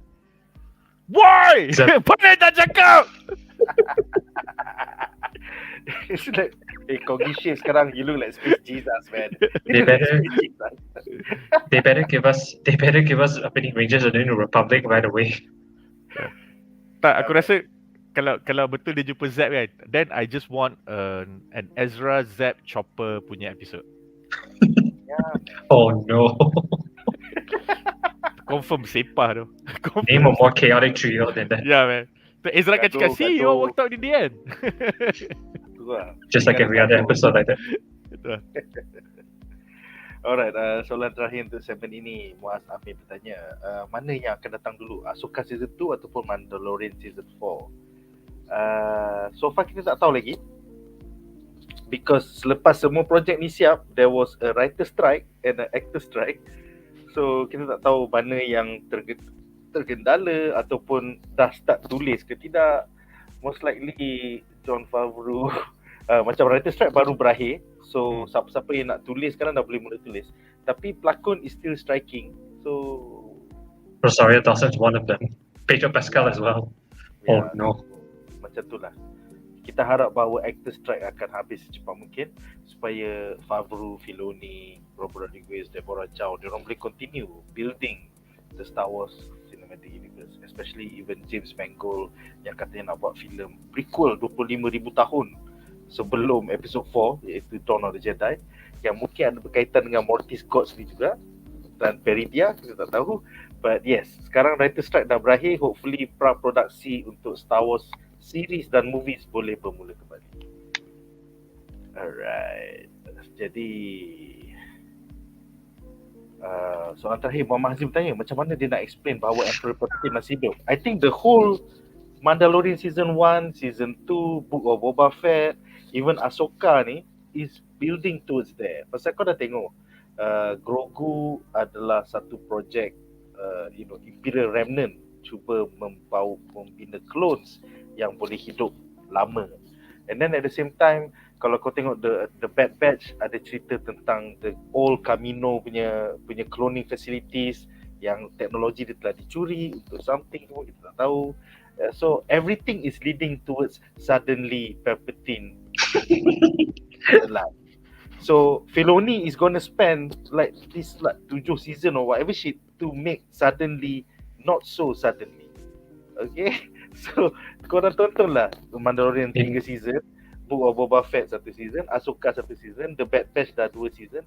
why? Zeb. Pandai tak cakap? It's like, kau gishe sekarang, you look like Space Jesus, man. They You look like better- Space Jesus. They better give us opening Rangers of the New Republic right away. Tak, aku rasa kalau betul dia jumpa Zeb kan, then I just want an Ezra Zeb Chopper punya episode. Oh no! Confirm sepah tu. Confirm. Name a more chaotic trio than that. Yeah, man. So Ezra akan cakap, see, you all worked out in the end. Tu lah. Just like every other episode like that. Betul. Alright, soalan terakhir untuk segmen ini, Muaz Amir bertanya, mana yang akan datang dulu, Ahsoka Season 2 ataupun Mandalorian Season 4? So far kita tak tahu lagi, because selepas semua projek ni siap, there was a writer strike and an actor strike. So kita tak tahu mana yang tergendala ataupun dah start tulis ke tidak. Most likely Jon Favreau macam writer strike baru berakhir, so siapa-siapa yang nak tulis sekarang dah boleh mula tulis. Tapi pelakon is still striking. So Rosario Dawson's one of them. Pedro Pascal as well. Oh no. Macam tu lah. Kita harap bahawa actor strike akan habis secepat mungkin supaya Favreau, Filoni, Robert Rodriguez, Deborah Chow, diorang boleh continue building the Star Wars Cinematic Universe, especially even James Mangold yang katanya nak buat filem prequel 25,000 tahun sebelum episode 4 iaitu Dawn of the Jedi, yang mungkin ada berkaitan dengan Mortis Gods ni juga dan Peridia, kita tak tahu. But yes, sekarang writer strike dah berakhir. Hopefully pra-produksi untuk Star Wars series dan movies boleh bermula kembali. Alright. Jadi soalan terakhir, Muhammad Hazim bertanya macam mana dia nak explain bahawa Emperor Palpatine masih hidup. I think the whole Mandalorian Season 1, Season 2, Book of Boba Fett, even Ahsoka ni is building towards there. Pasal kau dah tengok Grogu adalah satu projek Imperial Remnant cuba membina clones yang boleh hidup lama. And then at the same time, kalau kau tengok the Bad Batch, ada cerita tentang the old Camino punya cloning facilities yang teknologi dia telah dicuri untuk something semua kita tak tahu. So everything is leading towards suddenly Palpatine alive. So Filoni is gonna spend like this 7 season or whatever shit to make suddenly not so suddenly. Okay, so korang tonton lah Mandalorian 3 season, Book of Boba Fett 1 season, Ahsoka 1 season, The Bad Batch dah 2 season.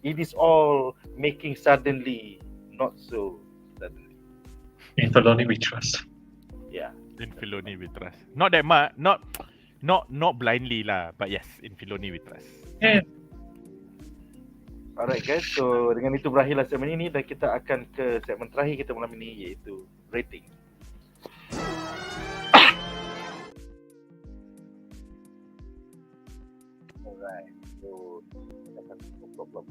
It is all making suddenly not so suddenly. In Filoni we trust. Yeah, In Filoni we trust. Not that much, not blindly lah, but yes, in Filoni we trust. Yeah. Alright guys, so dengan itu berakhirlah segmen ini dan kita akan ke segmen terakhir kita malam ini, iaitu rating. Alright, so no problem.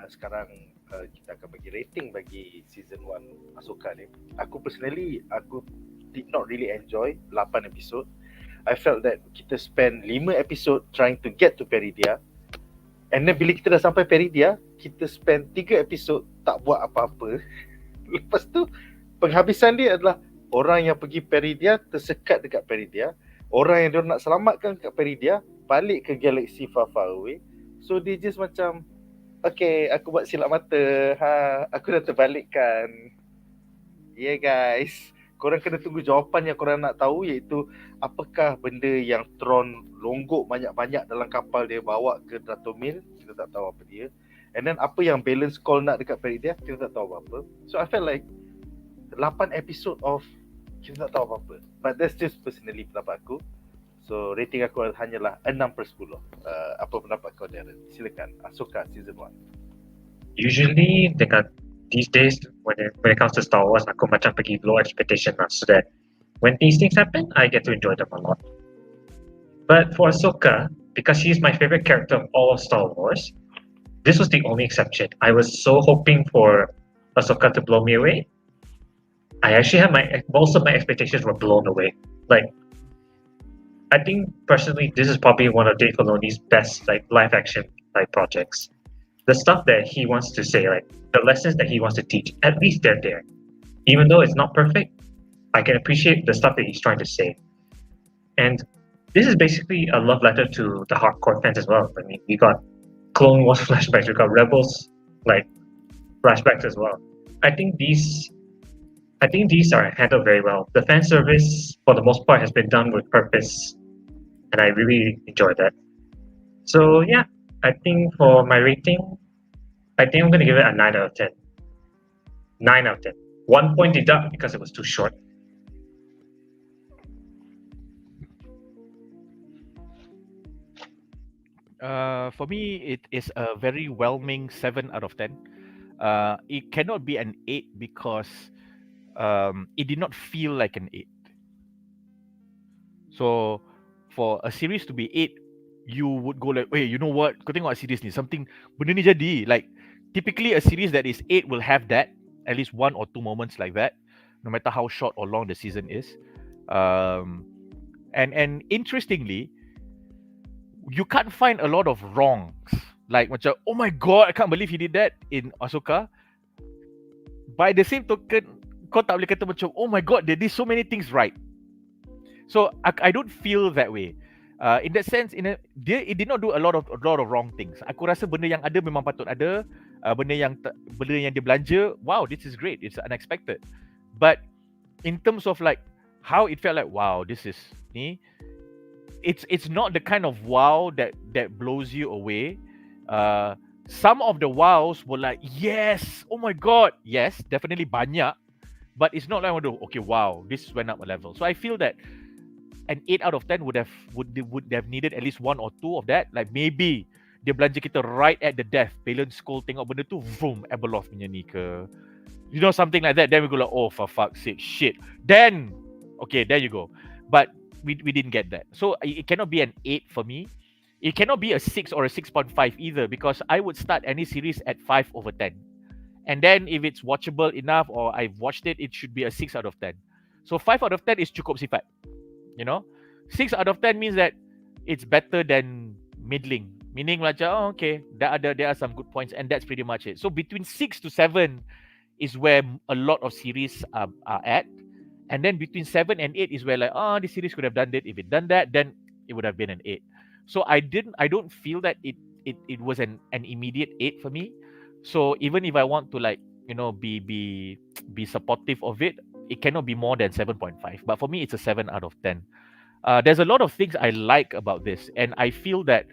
Sekarang kita akan bagi rating bagi season 1 Ahsoka ni. Aku personally, aku did not really enjoy 8 episod. I felt that kita spend 5 episod trying to get to Peridia. And then bila kita dah sampai Peridia, kita spend 3 episod tak buat apa-apa. Lepas tu penghabisan dia adalah orang yang pergi Peridia tersekat dekat Peridia, orang yang dia nak selamatkan kat Peridia balik ke galaksi far far away. So dia just macam, okay, aku buat silap mata, aku dah terbalikkan. Yeah guys, korang kena tunggu jawapan yang korang nak tahu, iaitu apakah benda yang Tron longgok banyak-banyak dalam kapal dia bawa ke Datomil, kita tak tahu apa dia. And then apa yang balance call nak dekat Peridia, kita tak tahu apa-apa. So I felt like 8 episode of kita tak tahu apa-apa. But that's just personally pendapat aku. So rating aku hanyalah 6/10. Apa pendapat kau, Darren? Silakan. Ahsoka season 1. Usually dekat these days when it comes to Star Wars, aku macam pergi low expectation lah, so that when these things happen, I get to enjoy them a lot. But for Ahsoka, because she's my favorite character of all of Star Wars, this was the only exception. I was so hoping for Ahsoka to blow me away. I actually had most of my expectations were blown away. Like, I think personally, this is probably one of Dave Filoni's best live action projects. The stuff that he wants to say, the lessons that he wants to teach, at least they're there. Even though it's not perfect, I can appreciate the stuff that he's trying to say. And this is basically a love letter to the hardcore fans as well. I mean, we got Clone Wars flashbacks, we got Rebels flashbacks as well. I think these are handled very well. The fan service, for the most part, has been done with purpose, and I really enjoy that. So yeah, I think for my rating, I think I'm going to give it a 9 out of 10. 9 out of 10. 1 point deduct because it was too short. For me, it is a very whelming 7 out of 10. It cannot be an 8 because it did not feel like an 8. So for a series to be 8, you would go like, wait, you know what? Kau tengok series ni, something benda ni jadi. Like typically a series that is 8 will have that, at least 1 or 2 moments like that, no matter how short or long the season is. And interestingly, you can't find a lot of wrongs. Like macam, oh my god, I can't believe he did that in Ahsoka. By the same token, kau tak boleh kata macam, oh my god, they did so many things right. So I don't feel that way. In that sense, it did not do a lot of wrong things. Aku rasa benda yang ada memang patut ada. Benda yang dia belanja, wow, this is great. It's unexpected. But in terms of like how it felt like, wow, this is ni. It's not the kind of wow that blows you away. Some of the wows were like, yes, oh my god, yes, definitely banyak. But it's not like, okay, wow, this went up a level. So I feel that an 8 out of 10 would have needed at least 1 or 2 of that. Like maybe dia belanja kita right at the death. Palen Skull tengok benda tu, vroom, Abeloth punya ni ke. You know, something like that. Then we go like, oh, for fuck's sake, shit. Then, okay, there you go. But we didn't get that. So it cannot be an 8 for me. It cannot be a 6 or a 6.5 either, because I would start any series at 5 over 10. And then if it's watchable enough or I've watched it, it should be a 6 out of 10. So 5 out of 10 is cukup sifat. You know? 6 out of 10 means that it's better than middling. Meaning like, oh, okay, there are some good points, and that's pretty much it. So between 6 to 7 is where a lot of series are at. And then between 7 and 8 is where like, oh, this series could have done it. If it done that, then it would have been an 8. So I don't feel that it was an immediate 8 for me. So even if I want to like, you know, be supportive of it, it cannot be more than 7.5. But for me, it's a 7 out of 10. There's a lot of things I like about this, and I feel that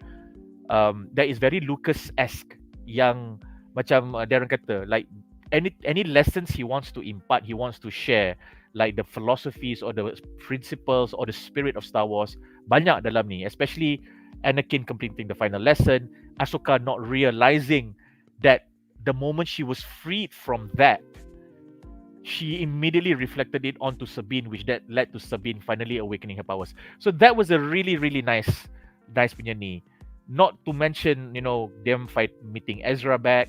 that is very Lucas-esque. Yang macam Darren kata, like any lessons he wants to impart, he wants to share, like the philosophies or the principles or the spirit of Star Wars, banyak dalam ni. Especially Anakin completing the final lesson, Ahsoka not realizing that the moment she was freed from that, she immediately reflected it onto Sabine, which that led to Sabine finally awakening her powers. So that was a really, really nice punya ni. Not to mention, you know, them meeting Ezra back.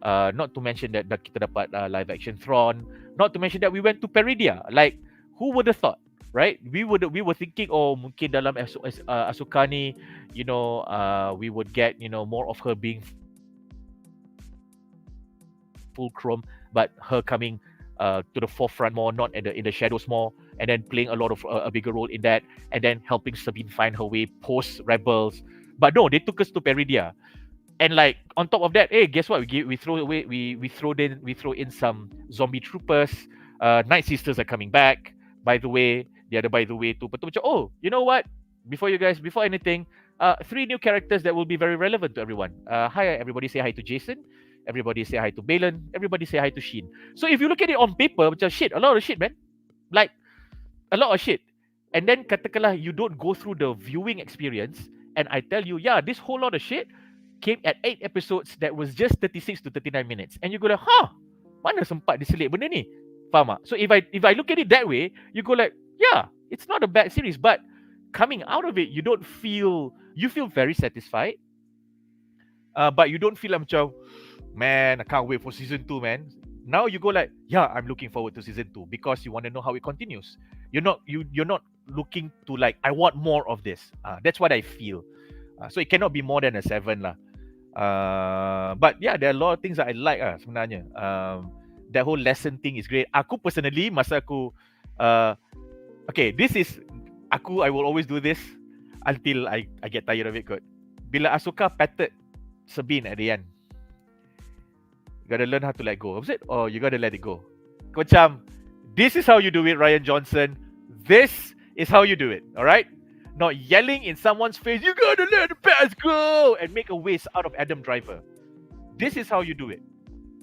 Not to mention that kita dapat live action Thrawn. Not to mention that we went to Peridia. Like, who would have thought, right? We were thinking, oh, mungkin dalam Ahsoka ni, you know, we would get, you know, more of her being fulcrum, but her coming to the forefront more, not in the shadows more, and then playing a lot of a bigger role in that, and then helping Sabine find her way post Rebels. But no, they took us to Peridia, and like on top of that, hey, guess what? We throw in some zombie troopers. Night Sisters are coming back. By the way, too. But oh, you know what? Before anything, 3 new characters that will be very relevant to everyone. Hi, everybody say hi to Jason. Everybody say hi to Balin. Everybody say hi to Sheen. So if you look at it on paper, macam shit, a lot of shit, man. Like, a lot of shit. And then katakanlah you don't go through the viewing experience, and I tell you, yeah, this whole lot of shit came at 8 episodes that was just 36 to 39 minutes. And you go like, mana sempat diselit benda ni? Faham tak? So if I look at it that way, you go like, yeah, it's not a bad series, but coming out of it, you feel very satisfied. But you don't feel like macam, man, I can't wait for season 2, man. Now you go like, yeah, I'm looking forward to season 2 because you want to know how it continues. You're not looking to like, I want more of this. That's what I feel. So it cannot be more than a 7 lah. But yeah, there are a lot of things that I like sebenarnya. That whole lesson thing is great. Aku personally, masa aku okay, this is I will always do this until I get tired of it kot. Bila Ahsoka patted Sabine at the end, you gotta learn how to let go. Was it? Or you gotta let it go. Macam, this is how you do it, Rian Johnson. This is how you do it. Alright? Not yelling in someone's face, you gotta let the past go, and make a waste out of Adam Driver. This is how you do it.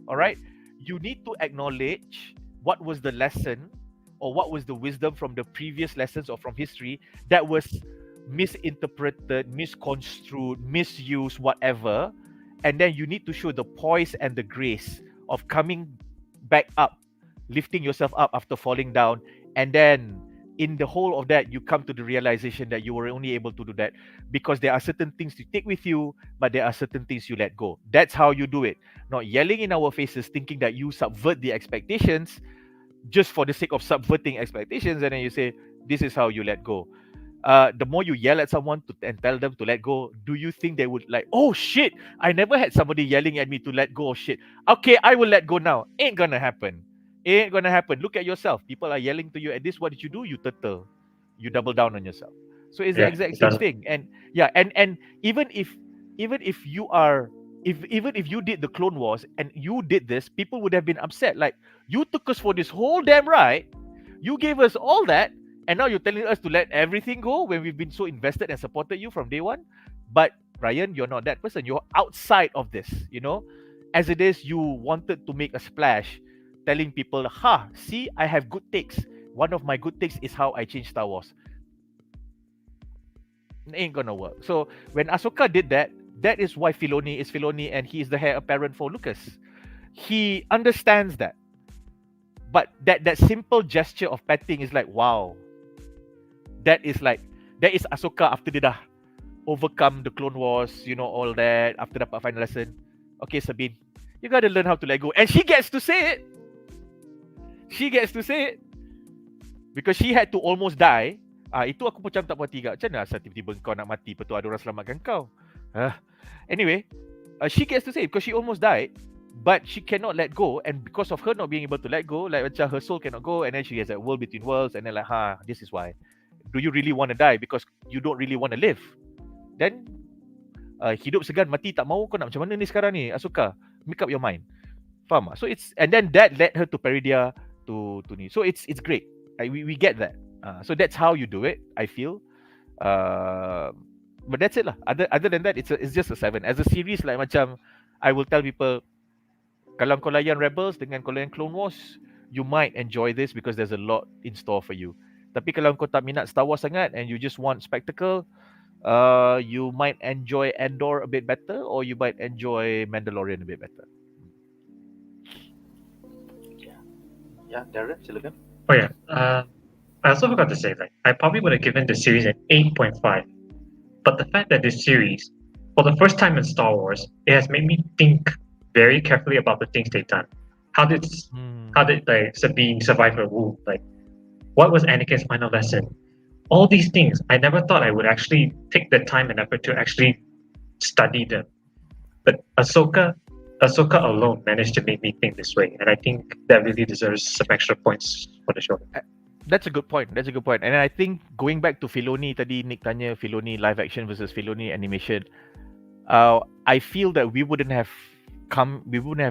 Alright? You need to acknowledge what was the lesson or what was the wisdom from the previous lessons or from history that was misinterpreted, misconstrued, misused, whatever. And then you need to show the poise and the grace of coming back up, lifting yourself up after falling down, and then in the whole of that, you come to the realization that you were only able to do that because there are certain things you take with you, but there are certain things you let go. That's how you do it. Not yelling in our faces, thinking that you subvert the expectations just for the sake of subverting expectations, and then you say, this is how you let go. The more you yell at someone and tell them to let go, do you think they would like, oh shit, I never had somebody yelling at me to let go of shit. Okay, I will let go now. Ain't gonna happen. Ain't gonna happen. Look at yourself. People are yelling to you at this. What did you do? You turtle. You double down on yourself. So it's the exact same thing. And yeah, and even if you are even if you did the Clone Wars and you did this, people would have been upset. Like, you took us for this whole damn ride, you gave us all that, and now you're telling us to let everything go when we've been so invested and supported you from day one. But Ryan, you're not that person. You're outside of this, you know. As it is, you wanted to make a splash, telling people, see, I have good takes. One of my good takes is how I changed Star Wars. It ain't gonna work. So when Ahsoka did that, that is why Filoni is Filoni, and he is the heir apparent for Lucas. He understands that. But that simple gesture of petting is like, wow. That is Ahsoka after dia dah overcome the Clone Wars, you know, all that, after dapat final lesson. Okay, Sabine, you gotta learn how to let go. And she gets to say it. She gets to say it. Because she had to almost die. Itu aku macam tak puas hati kat. Macam mana asal tiba-tiba kau nak mati, lepas tu ada orang selamatkan kau? Anyway, she gets to say it because she almost died, but she cannot let go, and because of her not being able to let go, like macam her soul cannot go, and then she has that world between worlds, and then like, this is why. Do you really want to die because you don't really want to live? Then hidup segan mati tak mau, kau nak macam mana ni sekarang ni, Ahsoka? Make up your mind. Faham tak? So it's, and then that led her to Peridia to ni. So it's great. We get that. So that's how you do it, I feel. But that's it lah. Other than that, it's just a 7. As a series, like macam I will tell people, kalau kau layan Rebels dengan kau layan Clone Wars, you might enjoy this because there's a lot in store for you. Tapi kalau kau tak minat Star Wars sangat and you just want spectacle, you might enjoy Andor a bit better, or you might enjoy Mandalorian a bit better. Yeah, Darren, silakan. Oh yeah, I also forgot to say, like, I probably would have given the series an 8.5. But the fact that this series, for the first time in Star Wars, it has made me think very carefully about the things they've done. How did like Sabine survive her womb? Like, what was Anakin's final lesson? All these things, I never thought I would actually take the time and effort to actually study them. But Ahsoka alone managed to make me think this way, and I think that really deserves some extra points for the show. That's a good point. And I think going back to Filoni tadi, Nick tanya Filoni live action versus Filoni animation. I feel that we wouldn't have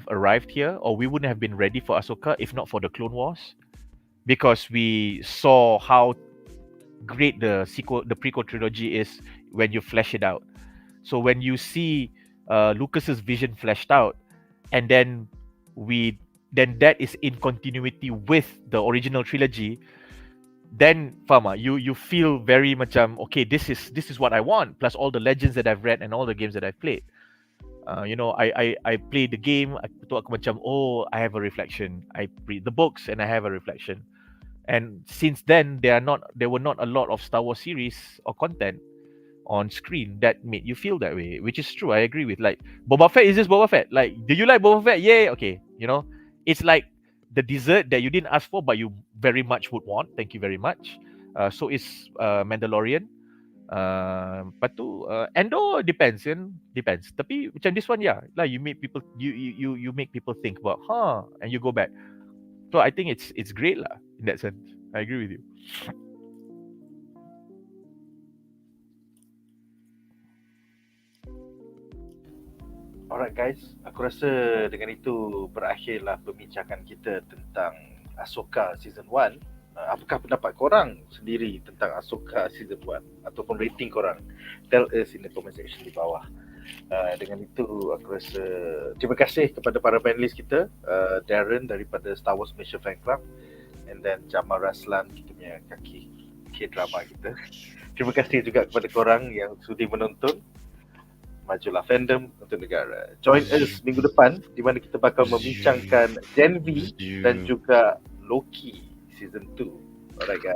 arrived here, or we wouldn't have been ready for Ahsoka if not for the Clone Wars, because we saw how great the prequel trilogy is when you flesh it out. So when you see Lucas's vision fleshed out, and then that is in continuity with the original trilogy, then you feel very macam, okay, this is what I want, plus all the legends that I've read and all the games that I've played. I played the game, aku macam, I have a reflection. I read the books and I have a reflection. And since then, there were not a lot of Star Wars series or content on screen that made you feel that way, which is true. I agree with, like, Boba Fett is just Boba Fett. Like, do you like Boba Fett? Yay, okay. You know, it's like the dessert that you didn't ask for, but you very much would want. Thank you very much. So is Mandalorian. Lepas tu Andor depends. Tapi macam this one, yeah, like you make people you make people think about, and you go back. So I think it's great lah in that sense. I agree with you. Alright guys, aku rasa dengan itu berakhirlah perbincangan kita tentang Ahsoka Season 1. Apakah pendapat korang sendiri tentang Ahsoka Season 1 ataupun rating korang? Tell us in the comment section di bawah. Dengan itu aku rasa terima kasih kepada para panelis kita, Darren daripada Star Wars Malaysia Fan Club, and then Jamal, Raslan, kita punya Kaki K-drama kita. Terima kasih juga kepada korang yang sudi menonton. Majulah fandom untuk negara. Join us minggu depan di mana kita bakal membincangkan Gen V dan juga Loki Season 2. Alright guys.